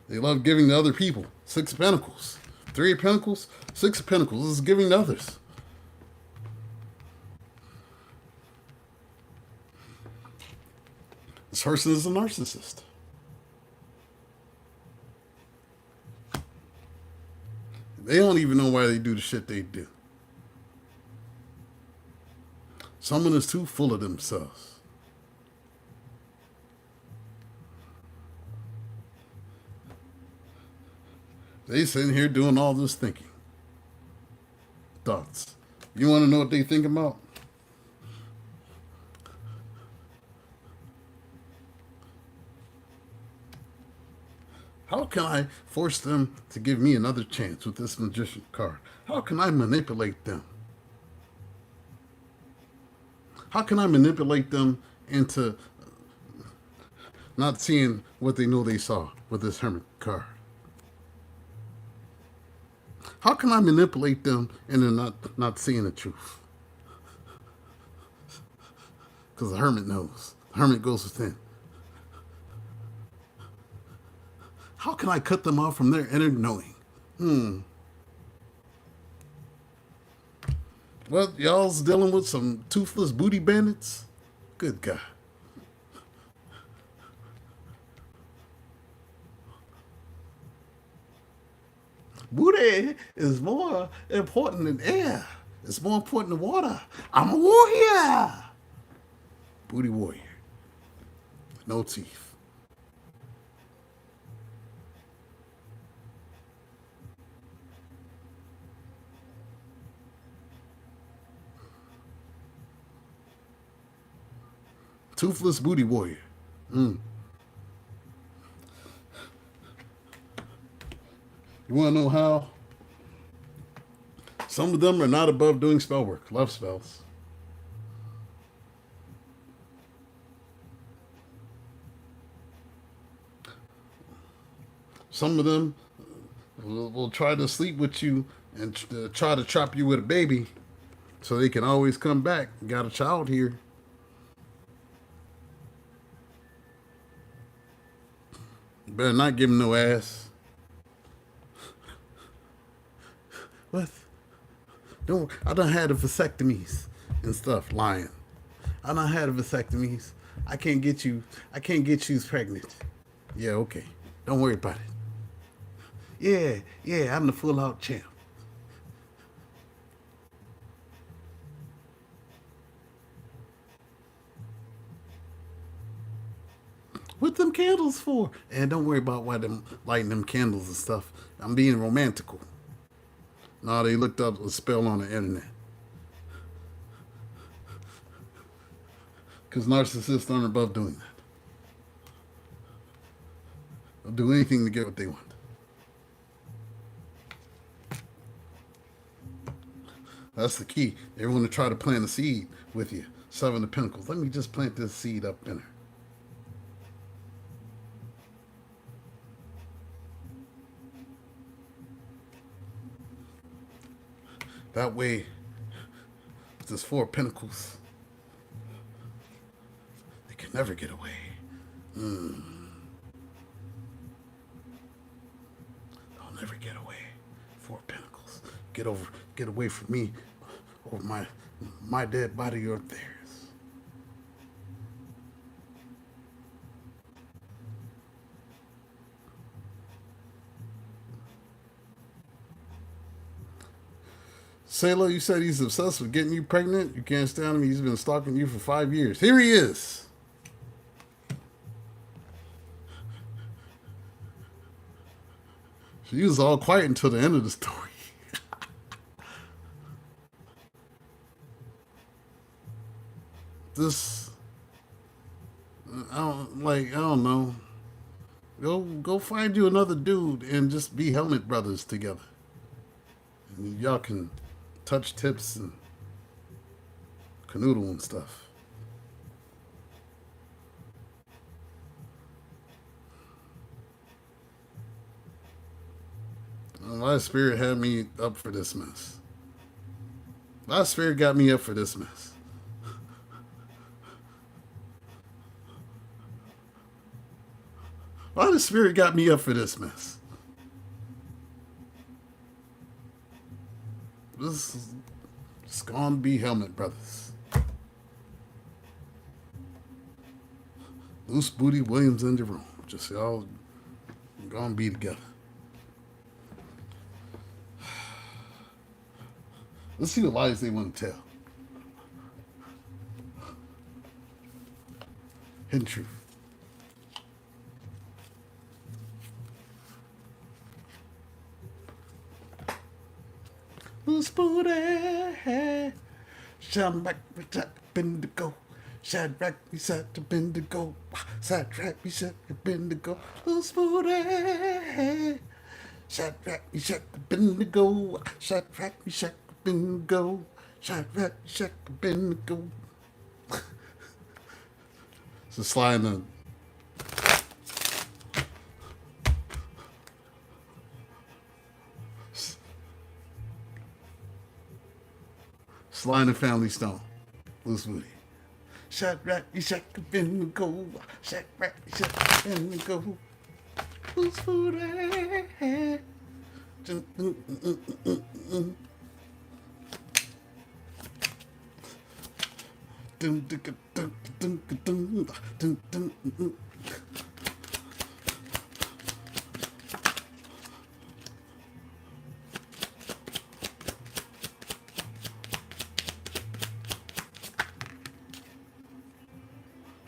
They love giving to other people. Six of Pentacles. Three of Pentacles. Six of Pentacles. This is giving to others. This person is a narcissist. They don't even know why they do the shit they do. Someone is too full of themselves. They sitting here doing all this thinking. Thoughts. You want to know what they think about? How can I force them to give me another chance with this Magician card? How can I manipulate them? How can I manipulate them into not seeing what they know they saw with this Hermit card? How can I manipulate them into not seeing the truth? Because the Hermit knows. The Hermit goes within. How can I cut them off from their inner knowing? Well, y'all's dealing with some toothless booty bandits? Good God. Booty is more important than air. It's more important than water. I'm a warrior. booty warrior. No teeth. Toothless booty warrior. You want to know how? Some of them are not above doing spell work, love spells. Some of them will try to sleep with you and try to trap you with a baby so they can always come back. Got a child here. You better not give him no ass. What? Don't. I done had the vasectomies and stuff. Lying. I done had the vasectomies. I can't get you pregnant. Yeah, okay. Don't worry about it. Yeah, I'm the full out champ. What them candles for? And don't worry about why them lighting them candles and stuff. I'm being romantical. No, they looked up a spell on the internet. Because narcissists aren't above doing that. They'll do anything to get what they want. That's the key. They want to try to plant a seed with you. Seven of Pentacles. Let me just plant this seed up in her. That way, with this Four of Pentacles, they can never get away. They'll never get away. Four of Pentacles. Get away from me, or my dead body or theirs. Sailor, you said he's obsessed with getting you pregnant. You can't stand him. He's been stalking you for 5 years. Here he is. She was all quiet until the end of the story. I don't know. Go find you another dude and just be helmet brothers together. And y'all can touch tips and canoodle and stuff. My spirit had me up for this mess. My spirit got me up for this mess. Why the spirit got me up for this mess? This is just gonna be helmet brothers. Loose Booty Williams in the room. Just y'all gonna be together. Let's see what lies they want to tell. Hidden truth. Loose booty, Shadrach, Bendigo, Shadrach, Meshach, Bendigo, Shadrach, Meshach, Bendigo, loose booty, Shadrach, Meshach, Bendigo, Shadrach, Meshach, Bendigo, Shadrach, Meshach, Bendigo. So slide in Slide in Family Stone. Loose Booty. Shadrach, Meshach, Bendigo, Shadrach, Meshach, Bendigo, loose booty.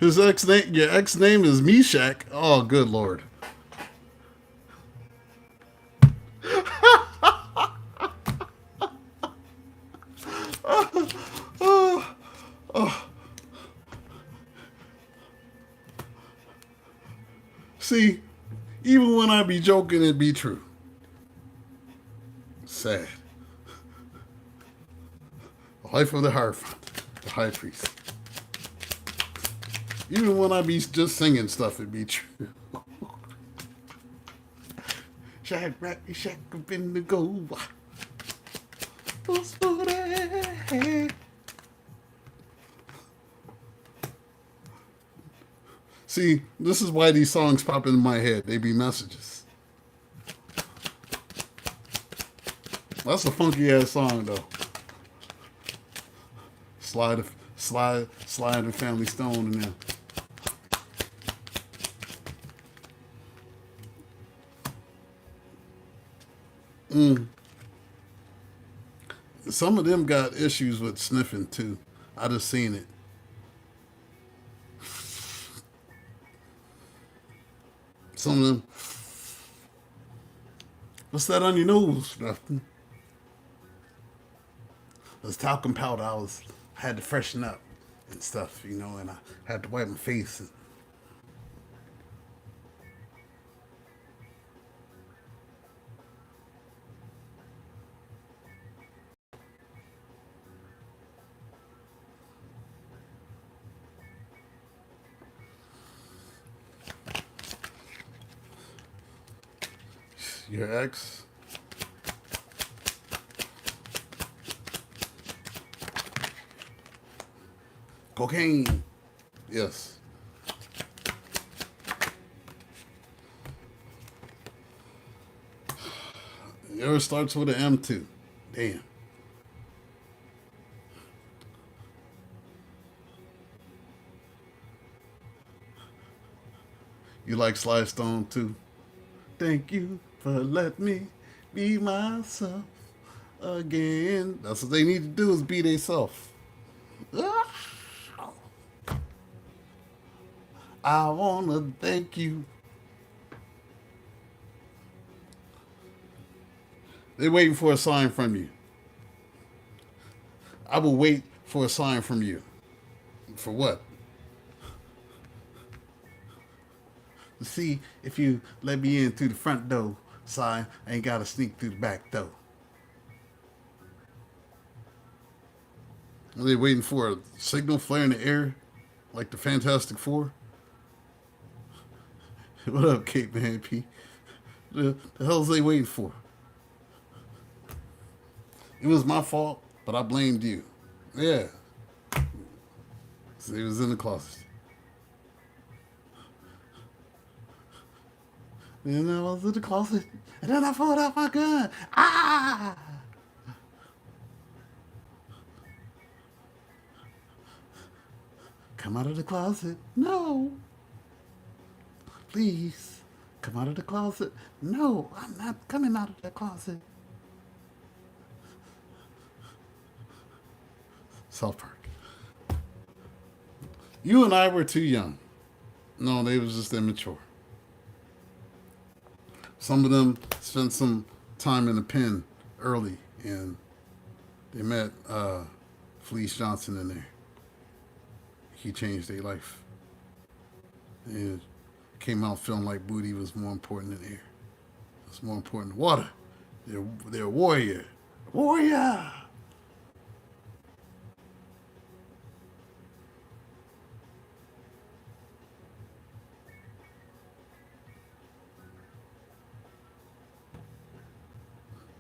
His ex name, your ex name is Meshach. Oh, good lord. See, even when I be joking, it be true. Sad. The life of the high priest. Even when I be just singing stuff, it be true. Shadrach, Meshach, Abednego. See, this is why these songs pop into my head. They be messages. That's a funky ass song though. Slide and Family Stone in there. Some of them got issues with sniffing too. I just seen it. Some of them. What's that on your nose, Nothing. It was talcum powder. I had to freshen up and stuff, you know, and I had to wipe my face. Your ex. Cocaine. Yes. Yours starts with an M too. Damn. You like Sly Stone too? Thank you for letting me be myself again. That's what they need to do is be themselves. I wanna thank you. They're waiting for a sign from you. I will wait for a sign from you. For what? See if you let me in through the front door, sign, I ain't gotta sneak through the back door. Are they waiting for a signal flare in the air like the Fantastic Four? What up, Kate Man P? The hell's they waiting for? It was my fault, but I blamed you. Yeah. So he was in the closet. And I was in the closet, and then I pulled out my gun. Ah! Come out of the closet. No. Please, come out of the closet. No, I'm not coming out of the closet. South Park. You and I were too young. No, they was just immature. Some of them spent some time in the pen early, and they met Felice Johnson in there. He changed their life. And came out feeling like booty was more important than air. It's more important than water. They're a warrior. Warrior!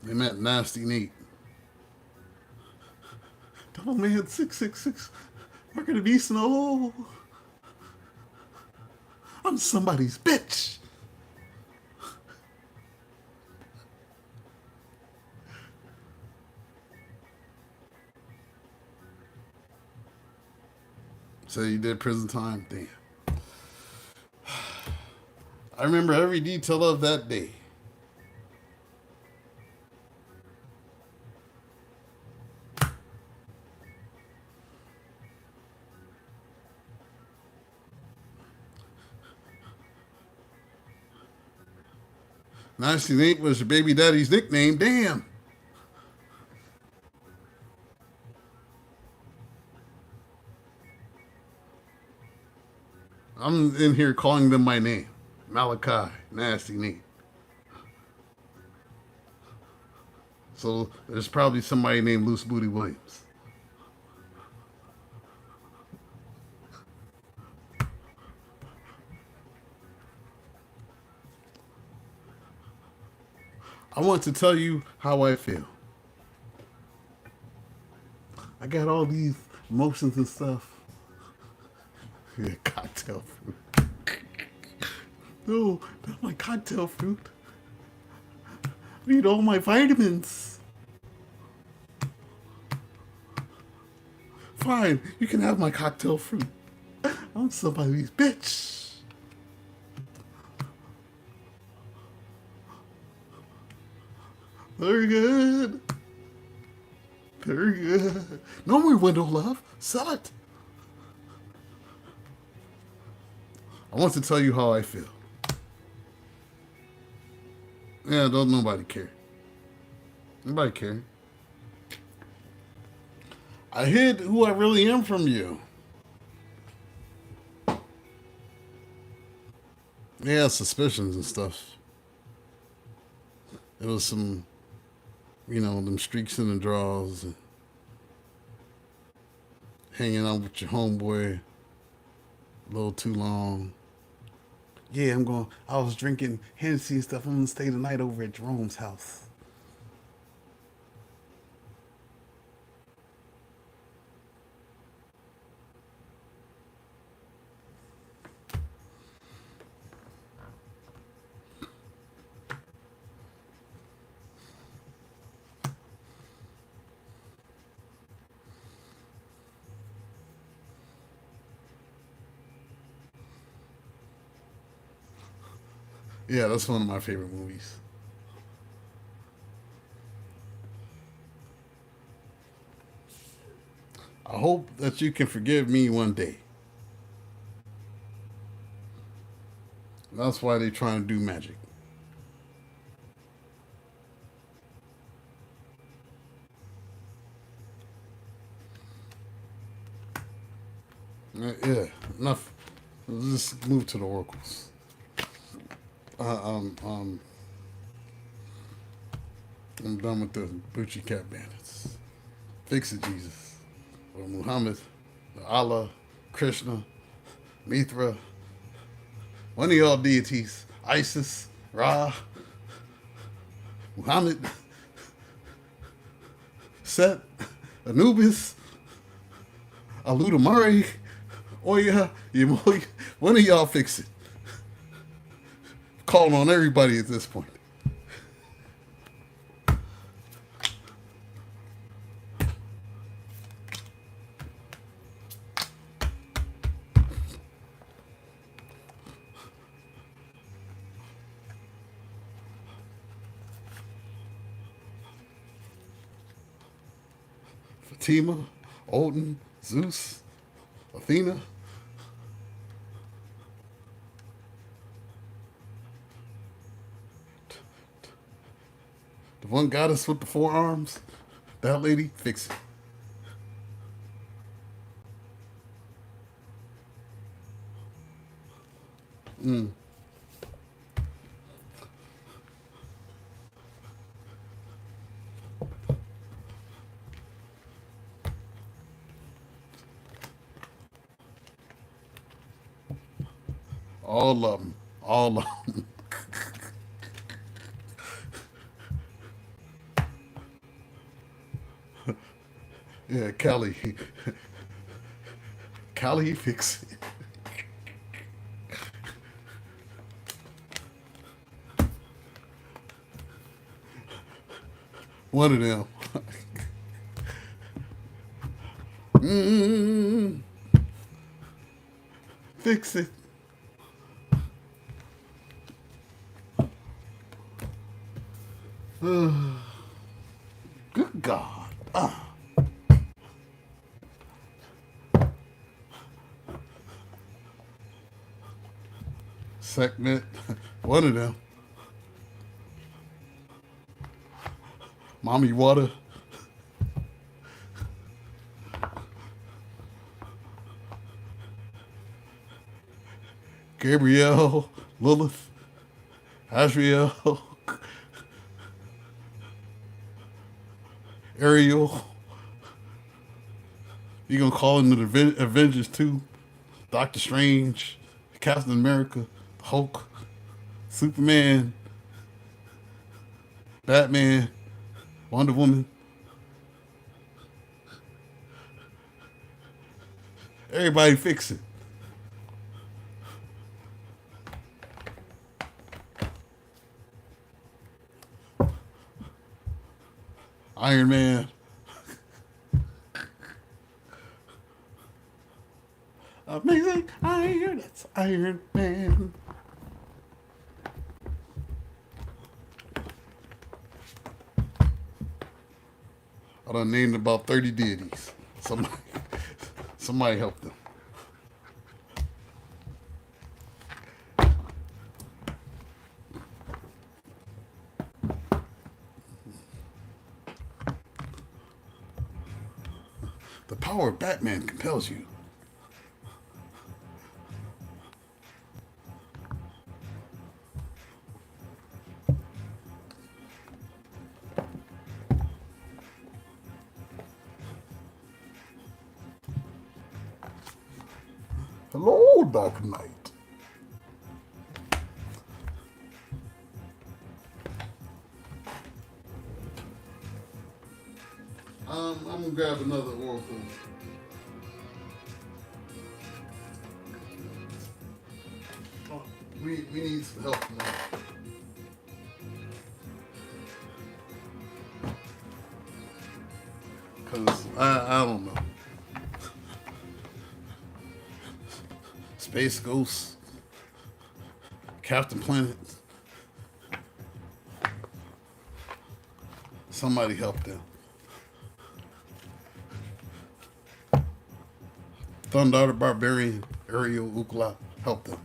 They met Nasty Nate. Double Man 666. Mark of the Beast. No. I'm somebody's bitch. So you did prison time? Damn. I remember every detail of that day. Nasty Nate was your baby daddy's nickname. Damn. I'm in here calling them my name. Malachi, Nasty Nate. So there's probably somebody named Loose Booty Williams. I want to tell you how I feel. I got all these emotions and stuff. Yeah, cocktail fruit. No, not my cocktail fruit. I need all my vitamins. Fine, you can have my cocktail fruit. I'm somebody's bitch. Very good. Very good. No more window love. Sell it. I want to tell you how I feel. Yeah, don't nobody care. Nobody care. I hid who I really am from you. Yeah, suspicions and stuff. It was some, them streaks in the drawers and hanging out with your homeboy a little too long. Yeah, I was drinking Hennessy and stuff. I'm gonna stay the night over at Jerome's house. Yeah, that's one of my favorite movies. I hope that you can forgive me one day. That's why they trying to do magic. Yeah, enough. Let's just move to the oracles. Uh, um, um, I'm done with the booty cat bandits. Fix it, Jesus. Or Muhammad, Allah, Krishna, Mithra, one of y'all deities, Isis, Ra, Muhammad, Set, Anubis, Aludamari, Oya, Yemoya. One of y'all fix it. Calling on everybody at this point. Fatima, Odin, Zeus, Athena. The one goddess with the four arms, that lady, fix it. All of them. All of them. Yeah, Callie. Callie, fix it. One of them. Fix it. Good God. Segment. One of them. Mommy Water. Gabrielle, Lilith, Azriel, Ariel. You gonna call in the Avengers too? Doctor Strange, Captain America, Hulk, Superman, Batman, Wonder Woman. Everybody fix it. Iron Man. Amazing Iron, that's Iron Man. I done named about 30 deities. Somebody help them. The power of Batman compels you. Hello, Dark Knight. I'm gonna grab another oracle. Oh, we need some help now. Cause I don't know. Space Ghost, Captain Planet. Somebody help them. Thunder Barbarian, Ariel, Ukla, help them.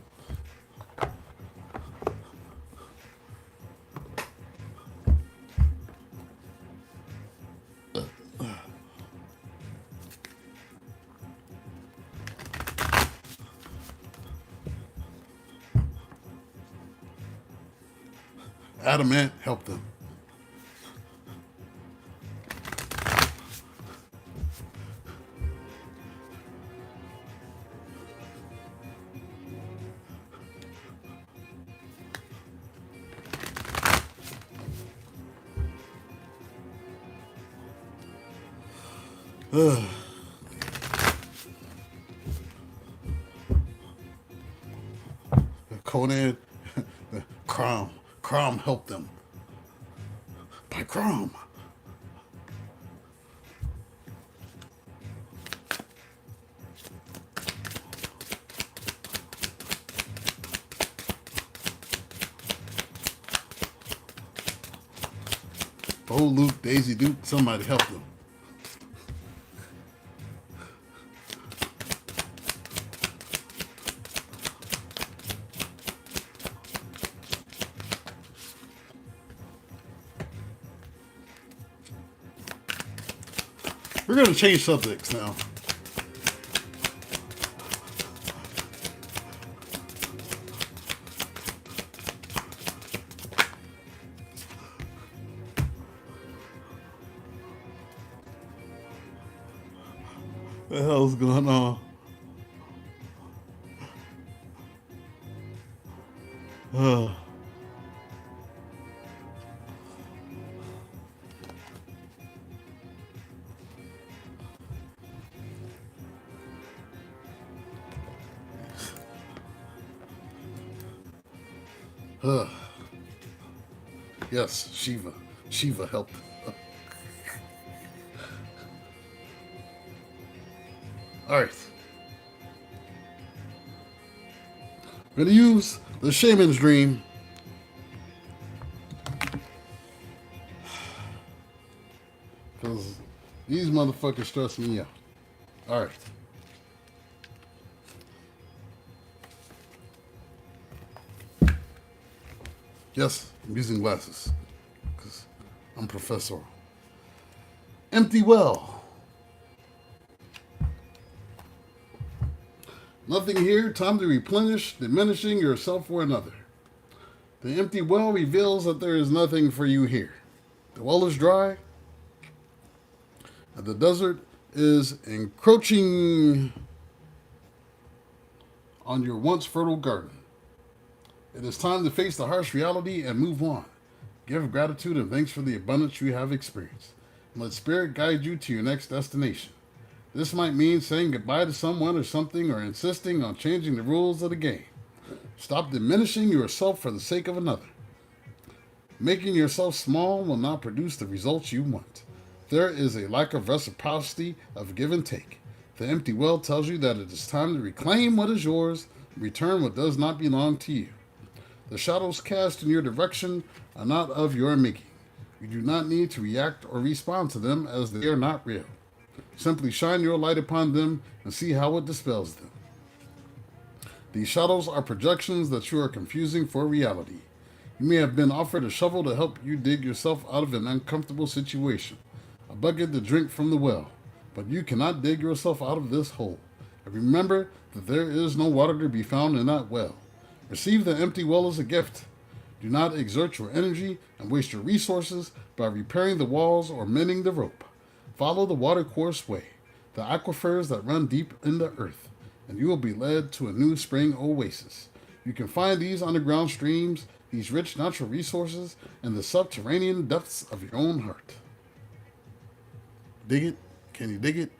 Adamant, help them. Conan, Crom, help them. By Crom. Oh, Luke, Daisy Duke, somebody help them. We're going to change subjects now. What the hell's going on? Yes, Shiva. Shiva, help. All right. We're going to use the shaman's dream. Because these motherfuckers stress me out. All right. Yes, I'm using glasses. Because I'm professor. Empty well. Nothing here, time to replenish, diminishing yourself for another. The empty well reveals that there is nothing for you here. The well is dry, and the desert is encroaching on your once fertile garden. It is time to face the harsh reality and move on. Give gratitude and thanks for the abundance you have experienced. And let Spirit guide you to your next destination. This might mean saying goodbye to someone or something or insisting on changing the rules of the game. Stop diminishing yourself for the sake of another. Making yourself small will not produce the results you want. There is a lack of reciprocity of give and take. The empty well tells you that it is time to reclaim what is yours and return what does not belong to you. The shadows cast in your direction are not of your making. You do not need to react or respond to them as they are not real. Simply shine your light upon them and see how it dispels them. These shadows are projections that you are confusing for reality. You may have been offered a shovel to help you dig yourself out of an uncomfortable situation, a bucket to drink from the well, but you cannot dig yourself out of this hole. And remember that there is no water to be found in that well. Receive the empty well as a gift. Do not exert your energy and waste your resources by repairing the walls or mending the rope. Follow the watercourse way, the aquifers that run deep in the earth, and you will be led to a new spring oasis. You can find these underground streams, these rich natural resources, in the subterranean depths of your own heart. Dig it? Can you dig it?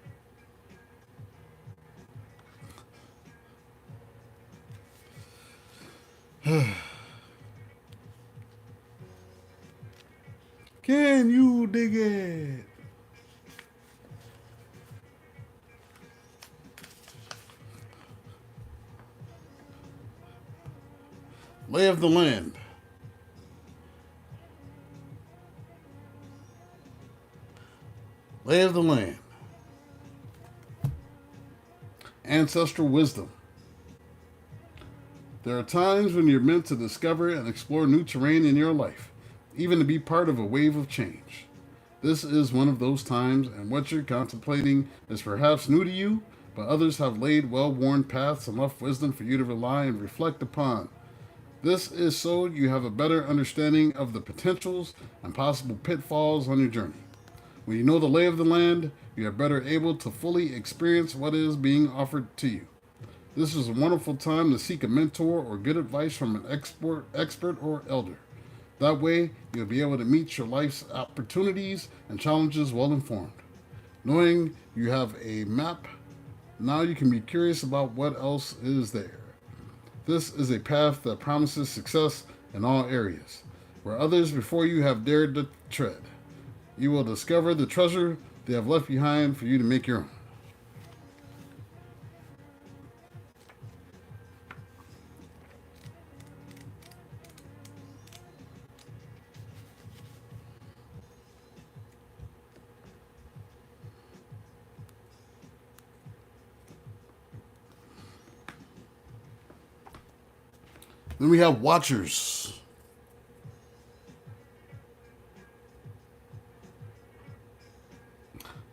Can you dig it? Lay of the land. Lay of the land. Ancestral wisdom. There are times when you're meant to discover and explore new terrain in your life, even to be part of a wave of change. This is one of those times, and what you're contemplating is perhaps new to you, but others have laid well-worn paths and left wisdom for you to rely and reflect upon. This is so you have a better understanding of the potentials and possible pitfalls on your journey. When you know the lay of the land, you are better able to fully experience what is being offered to you. This is a wonderful time to seek a mentor or good advice from an expert or elder. That way, you'll be able to meet your life's opportunities and challenges well informed. Knowing you have a map, now you can be curious about what else is there. This is a path that promises success in all areas, where others before you have dared to tread. You will discover the treasure they have left behind for you to make your own. Then we have watchers.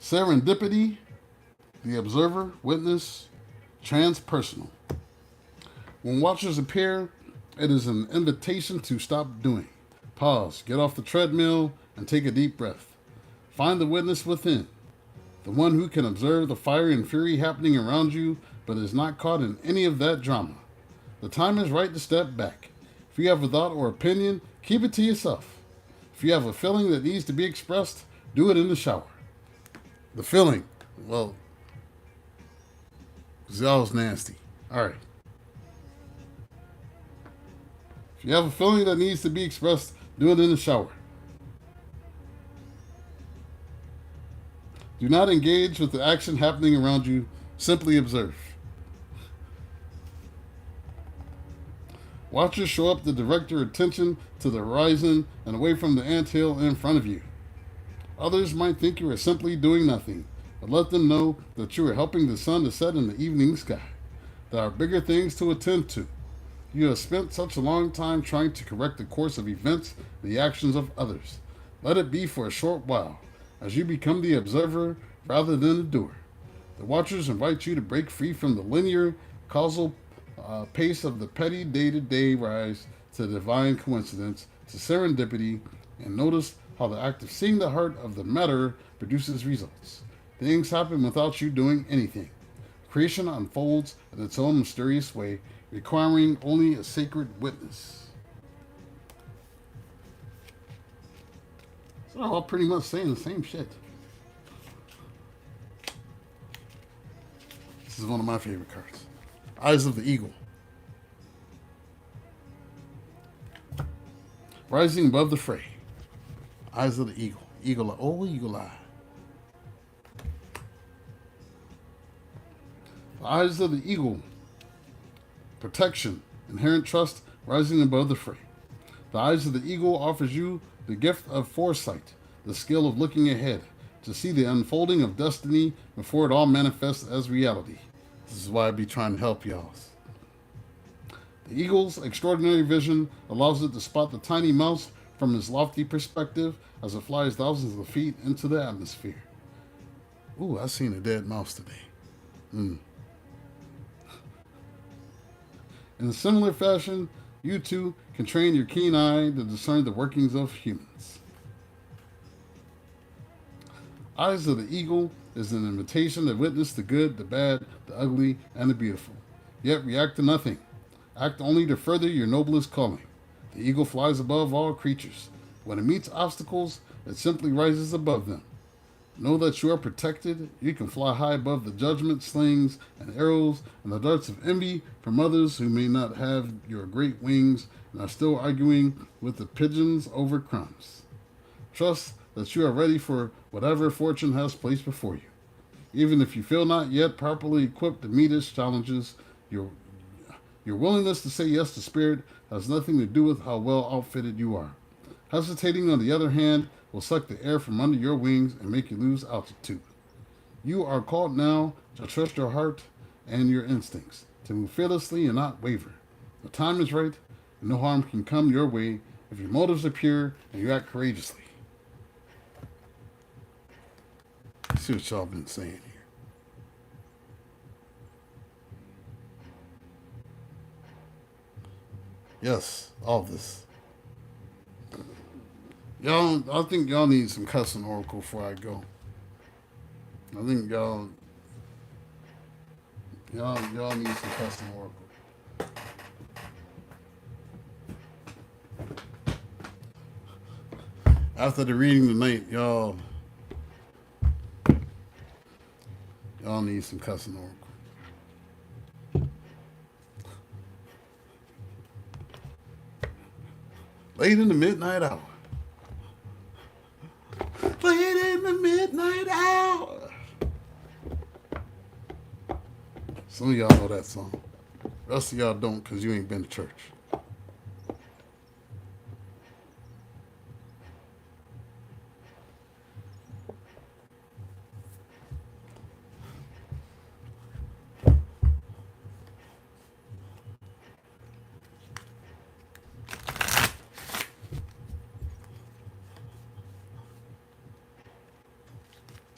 Serendipity, the observer, witness, transpersonal. When watchers appear, it is an invitation to stop doing. Pause, get off the treadmill, and take a deep breath. Find the witness within, the one who can observe the fire and fury happening around you, but is not caught in any of that drama. The time is right to step back. If you have a thought or opinion, keep it to yourself. If you have a feeling that needs to be expressed, do it in the shower. The feeling, well, Zelle's nasty. All right. If you have a feeling that needs to be expressed, do it in the shower. Do not engage with the action happening around you. Simply observe. Watchers show up to direct your attention to the horizon and away from the anthill in front of you. Others might think you are simply doing nothing, but let them know that you are helping the sun to set in the evening sky. There are bigger things to attend to. You have spent such a long time trying to correct the course of events and the actions of others. Let it be for a short while. as you become the observer rather than the doer. The Watchers invite you to break free from the linear, causal pace of the petty day to day rise to divine coincidence, to serendipity, and notice how the act of seeing the heart of the matter produces results. Things happen without you doing anything. Creation unfolds in its own mysterious way, requiring only a sacred witness. So they're all pretty much saying the same shit. This is one of my favorite cards. Eyes of the Eagle. Rising above the fray. Eyes of the Eagle. Eagle eye. Oh, eagle eye. The eyes of the eagle. Protection. Inherent trust rising above the fray. The eyes of the eagle offers you the gift of foresight, the skill of looking ahead, to see the unfolding of destiny before it all manifests as reality. This is why I be trying to help y'all. The eagle's extraordinary vision allows it to spot the tiny mouse from its lofty perspective as it flies thousands of feet into the atmosphere. Ooh, I seen a dead mouse today. In a similar fashion, you too can train your keen eye to discern the workings of humans. Eyes of the Eagle is an invitation to witness the good, the bad, the ugly, and the beautiful. Yet react to nothing. Act only to further your noblest calling. The eagle flies above all creatures. When it meets obstacles, it simply rises above them. Know that you are protected. You can fly high above the judgment, slings, and arrows, and the darts of envy from others who may not have your great wings and are still arguing with the pigeons over crumbs. Trust that you are ready for whatever fortune has placed before you. Even if you feel not yet properly equipped to meet its challenges, your willingness to say yes to spirit has nothing to do with how well outfitted you are. Hesitating, on the other hand, will suck the air from under your wings and make you lose altitude. You are called now to trust your heart and your instincts, to move fearlessly and not waver. The time is right, and no harm can come your way if your motives are pure and you act courageously. Let's see what y'all been saying here. Yes, all of this. Y'all, I think y'all need some cussing oracle before I go. I think y'all need some cussing oracle. After the reading tonight, y'all need some cussing oracle. Late in the midnight hour. Late in the midnight hour. Some of y'all know that song. The rest of y'all don't because you ain't been to church.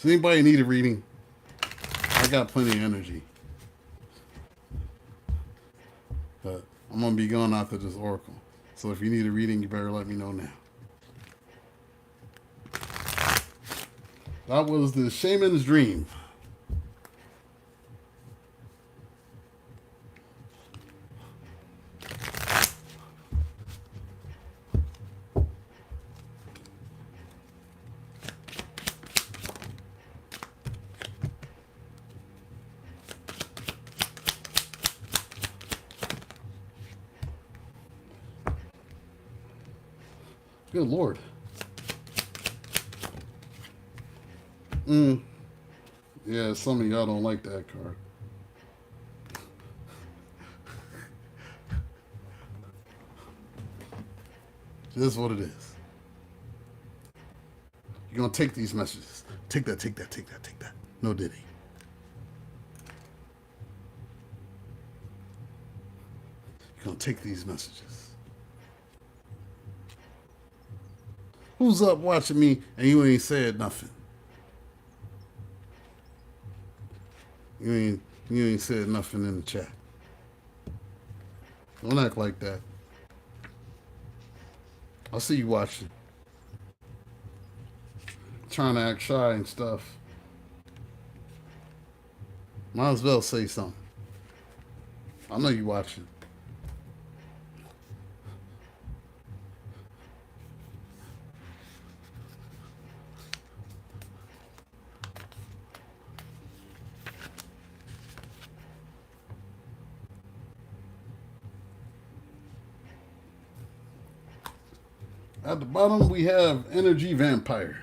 Does anybody need a reading? I got plenty of energy. But I'm going to be going after this oracle. So if you need a reading, you better let me know now. That was the Shaman's Dream. Good Lord. Yeah, some of y'all don't like that card. It is what it is. You're going to take these messages. Take that, take that, take that, take that. No diddy. You're going to take these messages. Who's up watching me and you ain't said nothing? You ain't said nothing in the chat. Don't act like that. I see you watching. Trying to act shy and stuff. Might as well say something. I know you watching. At the bottom, we have Energy Vampire.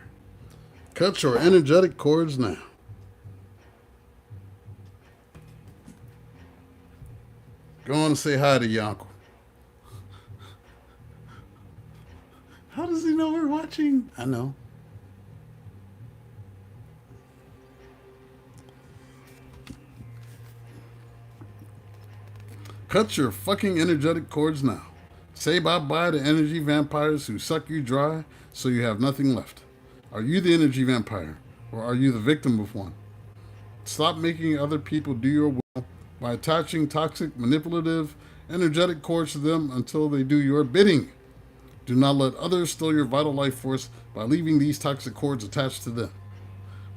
Cut your energetic cords now. Go on and say hi to your uncle. How does he know we're watching? I know. Cut your fucking energetic cords now. Say bye-bye to energy vampires who suck you dry so you have nothing left. Are you the energy vampire, or are you the victim of one? Stop making other people do your will by attaching toxic, manipulative, energetic cords to them until they do your bidding. Do not let others steal your vital life force by leaving these toxic cords attached to them.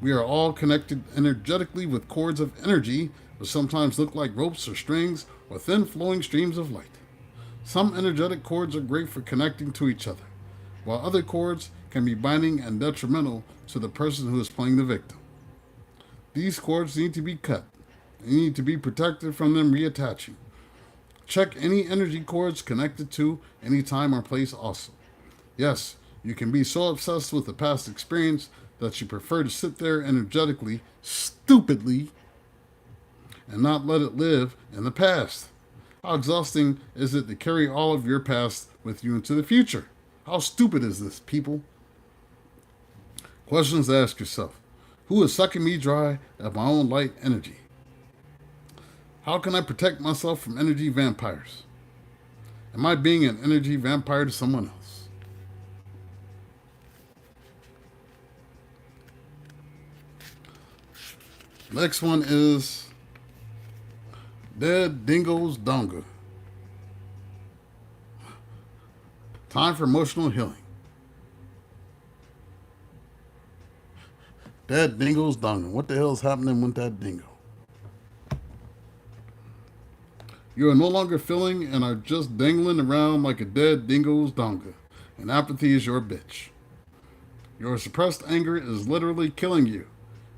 We are all connected energetically with cords of energy, which sometimes look like ropes or strings or thin flowing streams of light. Some energetic cords are great for connecting to each other, while other cords can be binding and detrimental to the person who is playing the victim. These cords need to be cut. You need to be protected from them reattaching. Check any energy cords connected to any time or place also. Yes, you can be so obsessed with the past experience that you prefer to sit there energetically, stupidly, and not let it live in the past. How exhausting is it to carry all of your past with you into the future? How stupid is this, people? Questions to ask yourself. Who is sucking me dry of my own light energy? How can I protect myself from energy vampires? Am I being an energy vampire to someone else? Next one is Dead Dingo's Donga. Time for emotional healing. Dead Dingo's Donga. What the hell is happening with that dingo? You are no longer feeling and are just dangling around like a dead dingo's donga, and apathy is your bitch. Your suppressed anger is literally killing you.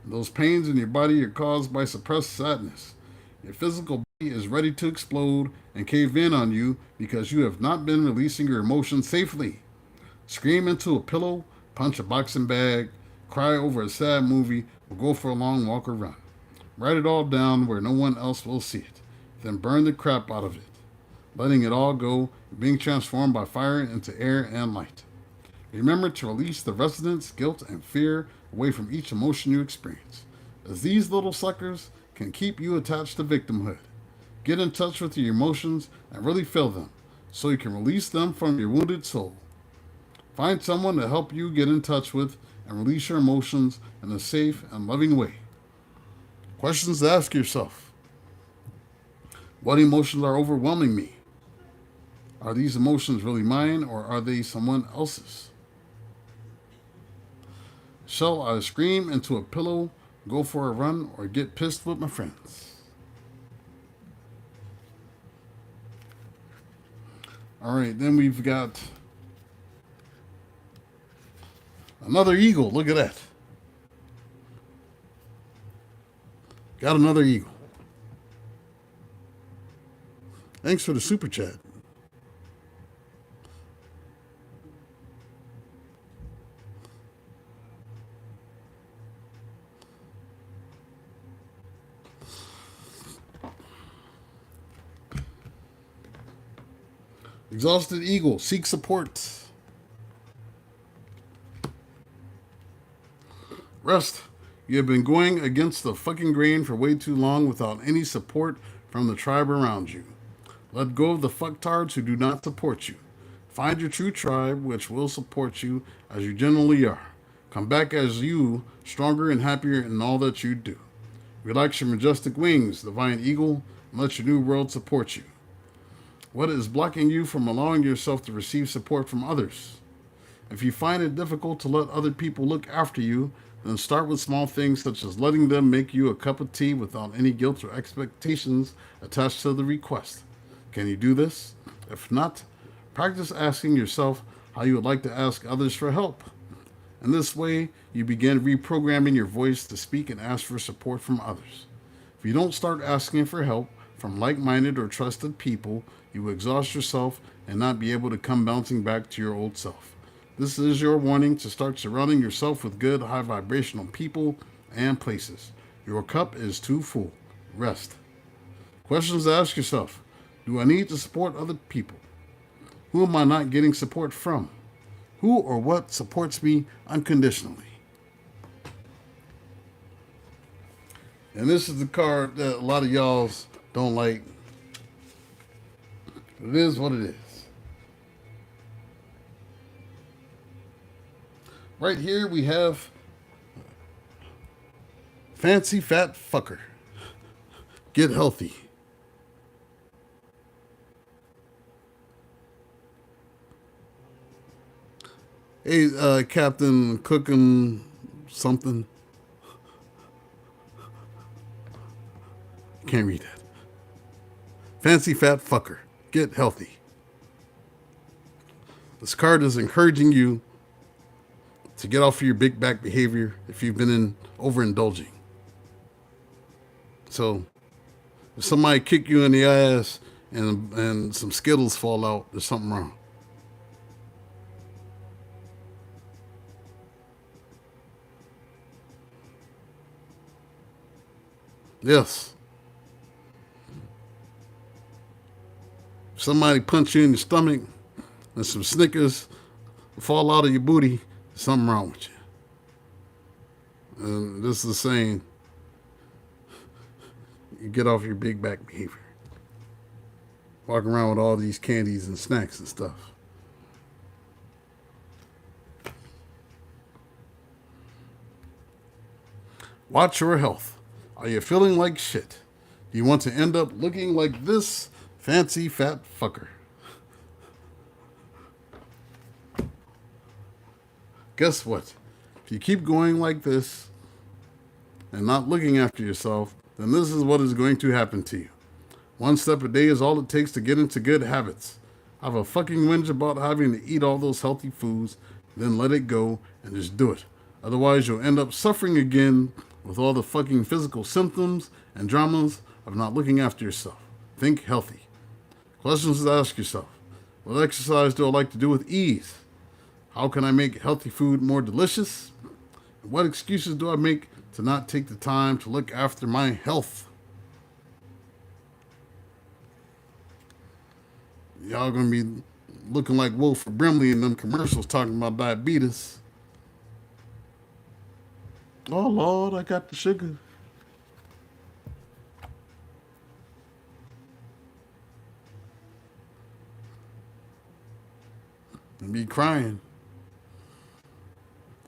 Those pains in your body are caused by suppressed sadness. Your physical body is ready to explode and cave in on you because you have not been releasing your emotions safely. Scream into a pillow, punch a boxing bag, cry over a sad movie, or go for a long walk or run. Write it all down where no one else will see it. Then burn the crap out of it, letting it all go, being transformed by fire into air and light. Remember to release the resonance, guilt, and fear away from each emotion you experience, as these little suckers can keep you attached to victimhood. Get in touch with your emotions and really feel them, so you can release them from your wounded soul. Find someone to help you get in touch with and release your emotions in a safe and loving way. Questions to ask yourself. What emotions are overwhelming me? Are these emotions really mine, or are they someone else's? Shall I scream into a pillow, go for a run, or get pissed with my friends? All right, then we've got another eagle. Look at that. Got another eagle. Thanks for the super chat. Exhausted eagle, seek support. Rest. You have been going against the fucking grain for way too long without any support from the tribe around you. Let go of the fucktards who do not support you. Find your true tribe, which will support you as you genuinely are. Come back as you, stronger and happier in all that you do. Relax your majestic wings, divine eagle, and let your new world support you. What is blocking you from allowing yourself to receive support from others? If you find it difficult to let other people look after you, then start with small things such as letting them make you a cup of tea without any guilt or expectations attached to the request. Can you do this? If not, practice asking yourself how you would like to ask others for help. In this way, you begin reprogramming your voice to speak and ask for support from others. If you don't start asking for help from like minded or trusted people, you will exhaust yourself and not be able to come bouncing back to your old self. This is your warning to start surrounding yourself with good, high vibrational people and places. Your cup is too full. Rest. Questions to ask yourself: do I need to support other people? Who am I not getting support from? Who or what supports me unconditionally? And this is the card that a lot of y'alls don't like. It is what it is. Right here we have fancy fat fucker. Get healthy. Hey, Captain Cooking something. Can't read that. Fancy fat fucker. Get healthy. This card is encouraging you to get off of your big back behavior if you've been overindulging. So, if somebody kick you in the ass and some Skittles fall out, there's something wrong. Yes. If somebody punch you in your stomach and some Snickers fall out of your booty, there's something wrong with you. And this is saying you get off your big back behavior. Walking around with all these candies and snacks and stuff. Watch your health. Are you feeling like shit? Do you want to end up looking like this fancy fat fucker? Guess what? If you keep going like this and not looking after yourself, then this is what is going to happen to you. One step a day is all it takes to get into good habits. Have a fucking whinge about having to eat all those healthy foods, then let it go and just do it. Otherwise, you'll end up suffering again with all the fucking physical symptoms and dramas of not looking after yourself. Think healthy. Questions to ask yourself: what exercise do I like to do with ease? How can I make healthy food more delicious? And what excuses do I make to not take the time to look after my health? Y'all gonna be looking like Wilford Brimley in them commercials talking about diabetes. Oh, Lord, I got the sugar. And be crying.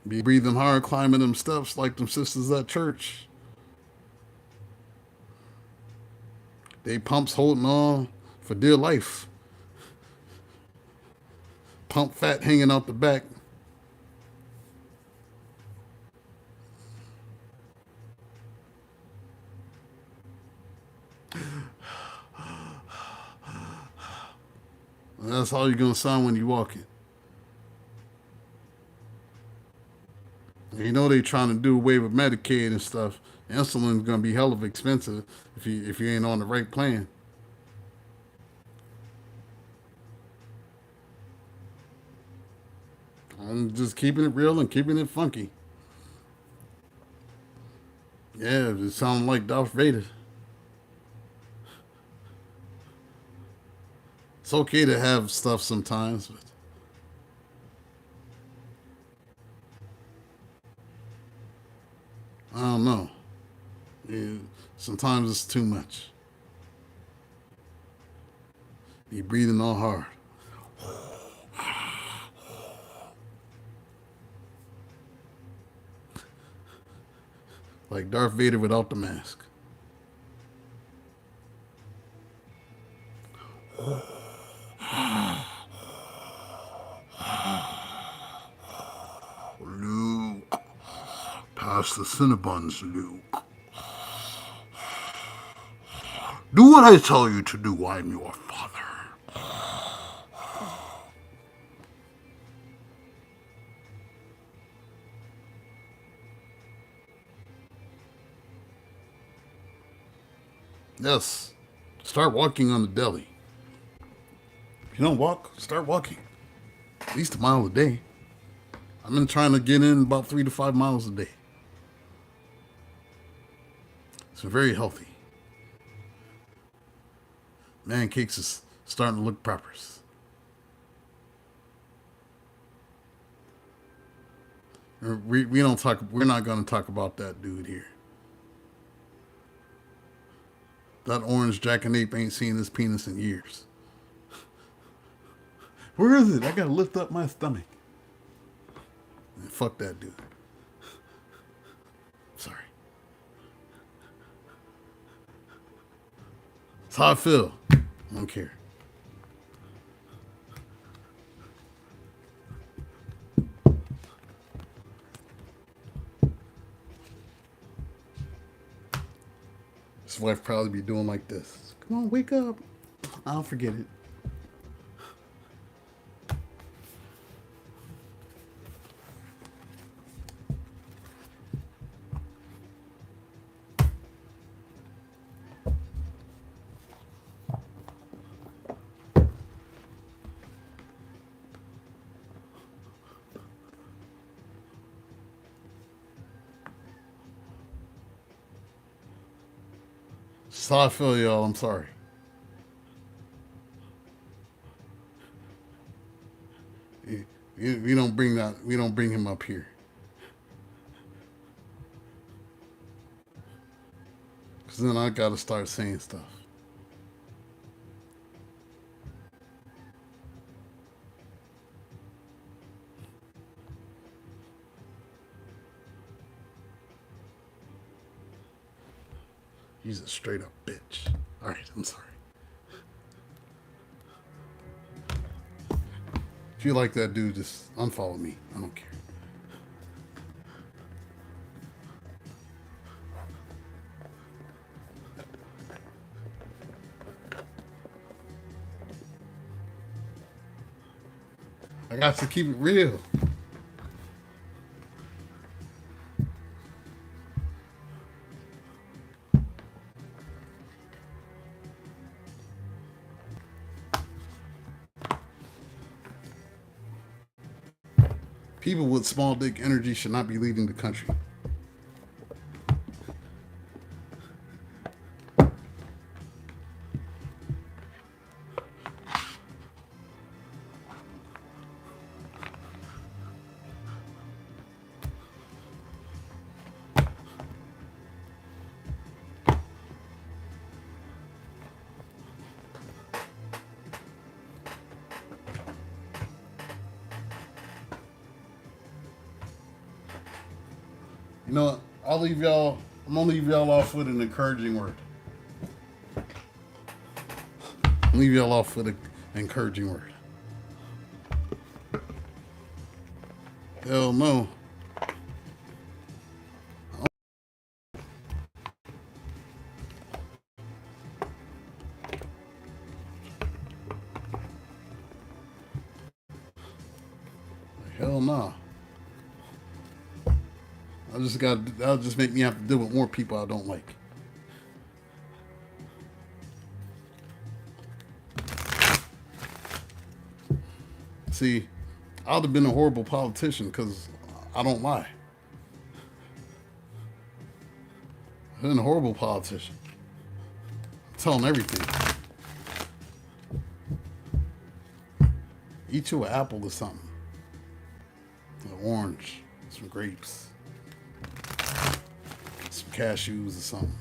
Be breathing hard, climbing them steps like them sisters at church. They pumps holding on for dear life. Pump fat hanging out the back. That's how you're going to sound when you walk it. You know they trying to do away with Medicaid and stuff. Insulin's going to be hell of expensive if you ain't on the right plan. I'm just keeping it real and keeping it funky. Yeah, it sounds like Darth Vader. It's okay to have stuff sometimes, but I don't know. Yeah, sometimes it's too much. You're breathing all hard. Like Darth Vader without the mask. Luke, pass the Cinnabons, Luke. Do what I tell you to do. I'm your father. Yes. Start walking on the deli. If you don't walk, start walking. At least a mile a day. I've been trying to get in about 3 to 5 miles a day. It's very healthy. Man, cakes is starting to look proper. We don't talk. We're not going to talk about that dude here. That orange jackanape ain't seen his penis in years. Where is it? I gotta lift up my stomach. Man, fuck that dude. Sorry. That's how I feel. I don't care. His wife probably be doing like this. Come on, wake up. I'll forget it. That's how I feel, y'all. I'm sorry. We don't bring that. We don't bring him up here. Because then I got to start saying stuff. He's a straight up bitch. All right, I'm sorry. If you like that dude, just unfollow me. I don't care. I got to keep it real. People with small dick energy should not be leading the country. You know what? I'll leave y'all. I'm gonna leave y'all off with an encouraging word. I'll leave y'all off with an encouraging word. Hell no. Hell no. That'll just make me have to deal with more people I don't like. See, I would have been a horrible politician because I don't lie. I've been a horrible politician. I'm telling everything. Eat you an apple or something. An orange, some grapes. Some cashews or something.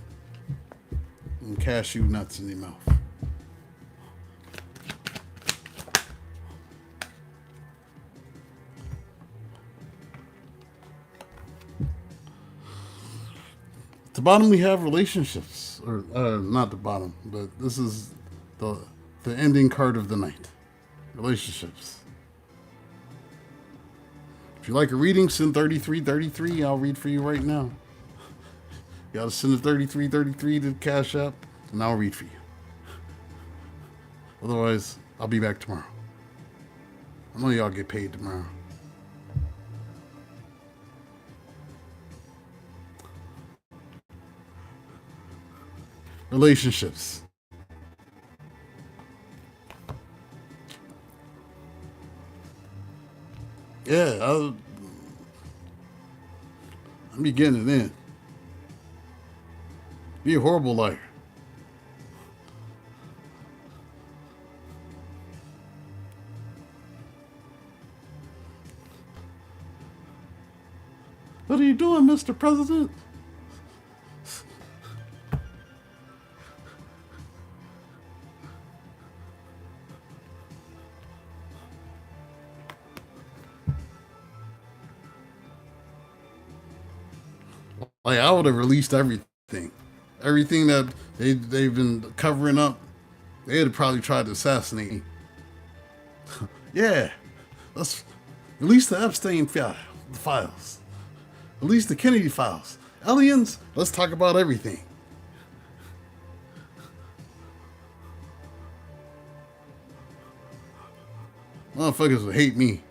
And cashew nuts in your mouth. the bottom we have relationships, or not the bottom, but this is the the ending card of the night. Relationships. If you like a reading, send 3333. I'll read for you right now. You gotta send the 3333 to Cashapp, and I'll read for you. Otherwise, I'll be back tomorrow. I know y'all get paid tomorrow. Relationships. Yeah, I'll be getting it in. Be a horrible liar. What are you doing, Mr. President? Like, I would have released everything. Everything that they've been covering up, they'd have probably tried to assassinate me. Yeah, let's release the Epstein files. Release the Kennedy files. Aliens, let's talk about everything. Motherfuckers would hate me.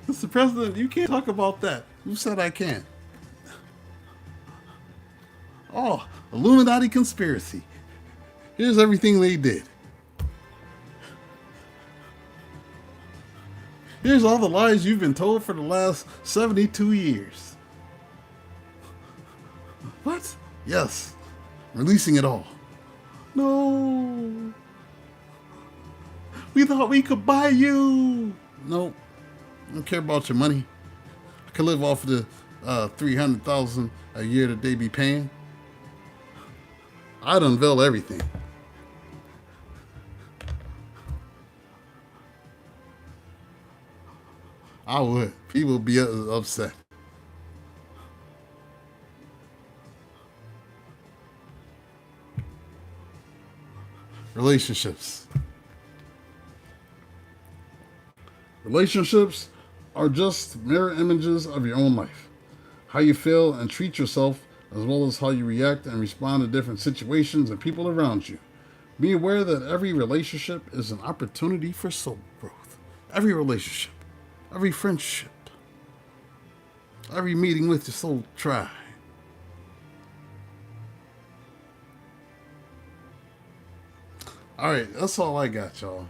Mr. President, you can't talk about that. Who said I can't? Oh, Illuminati conspiracy. Here's everything they did. Here's all the lies you've been told for the last 72 years. What? Yes. Releasing it all. No. We thought we could buy you. Nope. I don't care about your money. I could live off of the $300,000 a year that they be paying. I'd unveil everything. I would. People would be upset. Relationships. Relationships are just mirror images of your own life. How you feel and treat yourself, as well as how you react and respond to different situations and people around you. Be aware that every relationship is an opportunity for soul growth. Every relationship, every friendship, every meeting with your soul tribe. All right, that's all I got, y'all.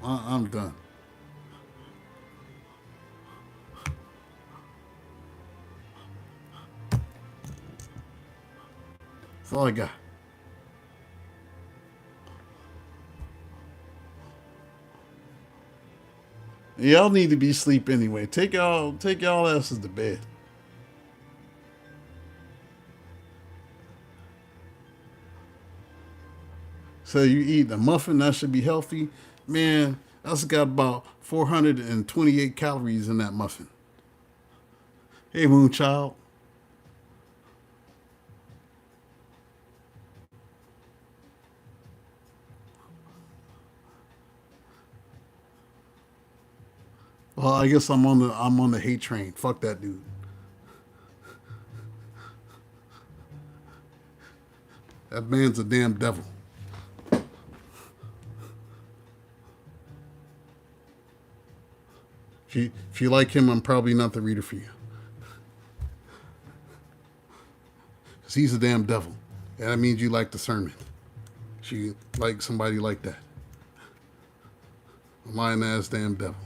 I'm done. That's all I got. Y'all need to be asleep anyway. Take y'all asses to bed. So you eat a muffin, that should be healthy. Man, that's got about 428 calories in that muffin. Hey, Moonchild. Well, I guess I'm on the hate train. Fuck that dude. That man's a damn devil. If you like him, I'm probably not the reader for you. Because he's a damn devil. And that means you like discernment. You like somebody like that. A lying ass damn devil.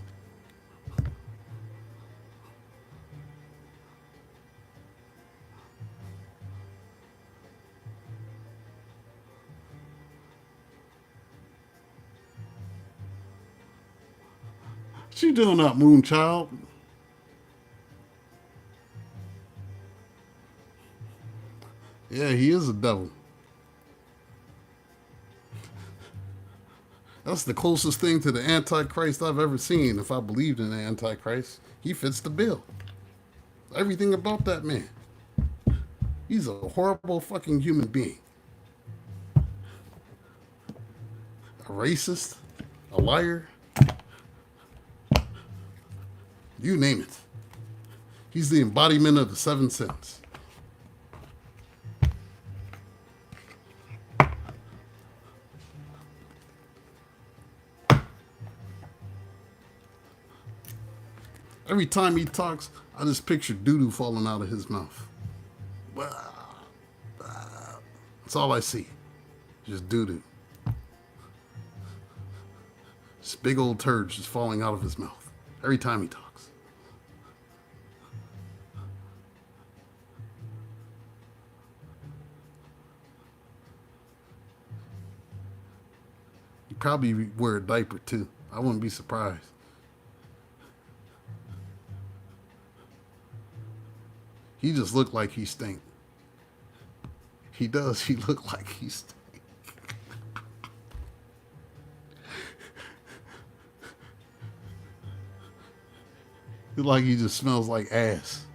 What you doing up, Moonchild? Yeah, he is a devil. That's the closest thing to the Antichrist I've ever seen. If I believed in the Antichrist, he fits the bill. Everything about that man. He's a horrible fucking human being. A racist, a liar, you name it. He's the embodiment of the 7 sins. Every time he talks, I just picture doo-doo falling out of his mouth. That's all I see. Just doo-doo. Just big old turds just falling out of his mouth every time he talks. He probably wear a diaper too. I wouldn't be surprised. He just looked like he stink. He does. He looked like he stink. He like he just smells like ass.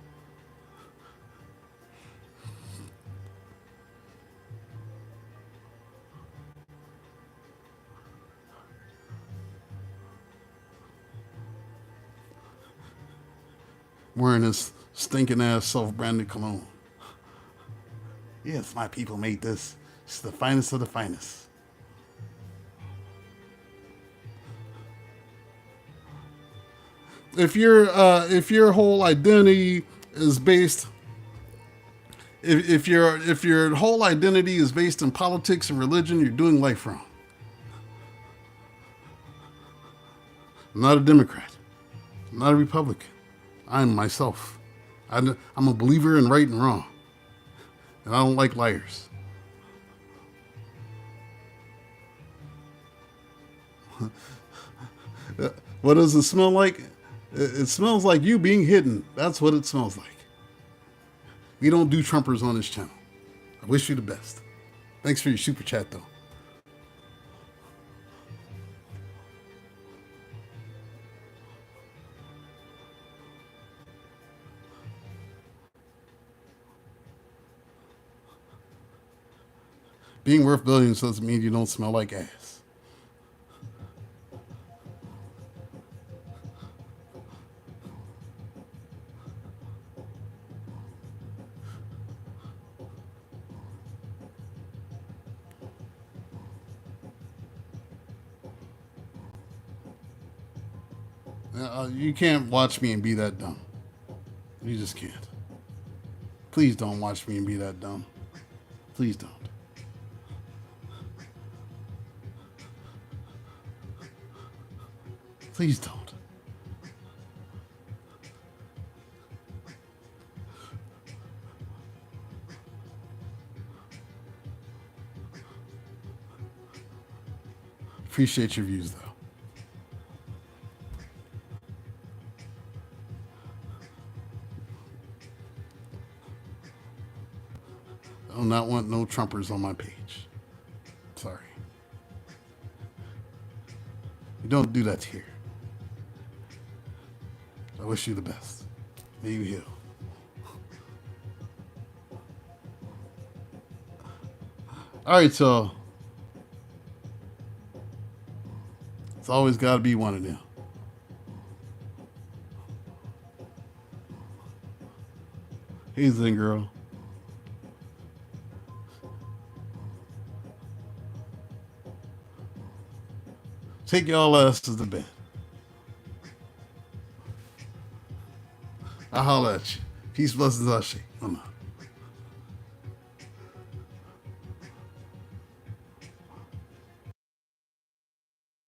Wearing this stinking ass self-branded cologne. Yes, my people made this. It's the finest of the finest. If your whole identity is based, if your whole identity is based in politics and religion, you're doing life wrong. I'm not a Democrat. I'm not a Republican. I'm myself. I'm a believer in right and wrong. And I don't like liars. What does it smell like? It smells like you being hidden. That's what it smells like. We don't do Trumpers on this channel. I wish you the best. Thanks for your super chat, though. Being worth billions doesn't mean you don't smell like ass. You can't watch me and be that dumb. You just can't. Please don't watch me and be that dumb. Please don't. Please don't. Appreciate your views, though. I do not want no Trumpers on my page. Sorry. You don't do that here. I wish you the best. May you heal. All right, so it's always got to be one of them. Hey, Zen girl. Take y'all asses to bed. I'll holler at you. Peace, blessings, Ashe. I'm out.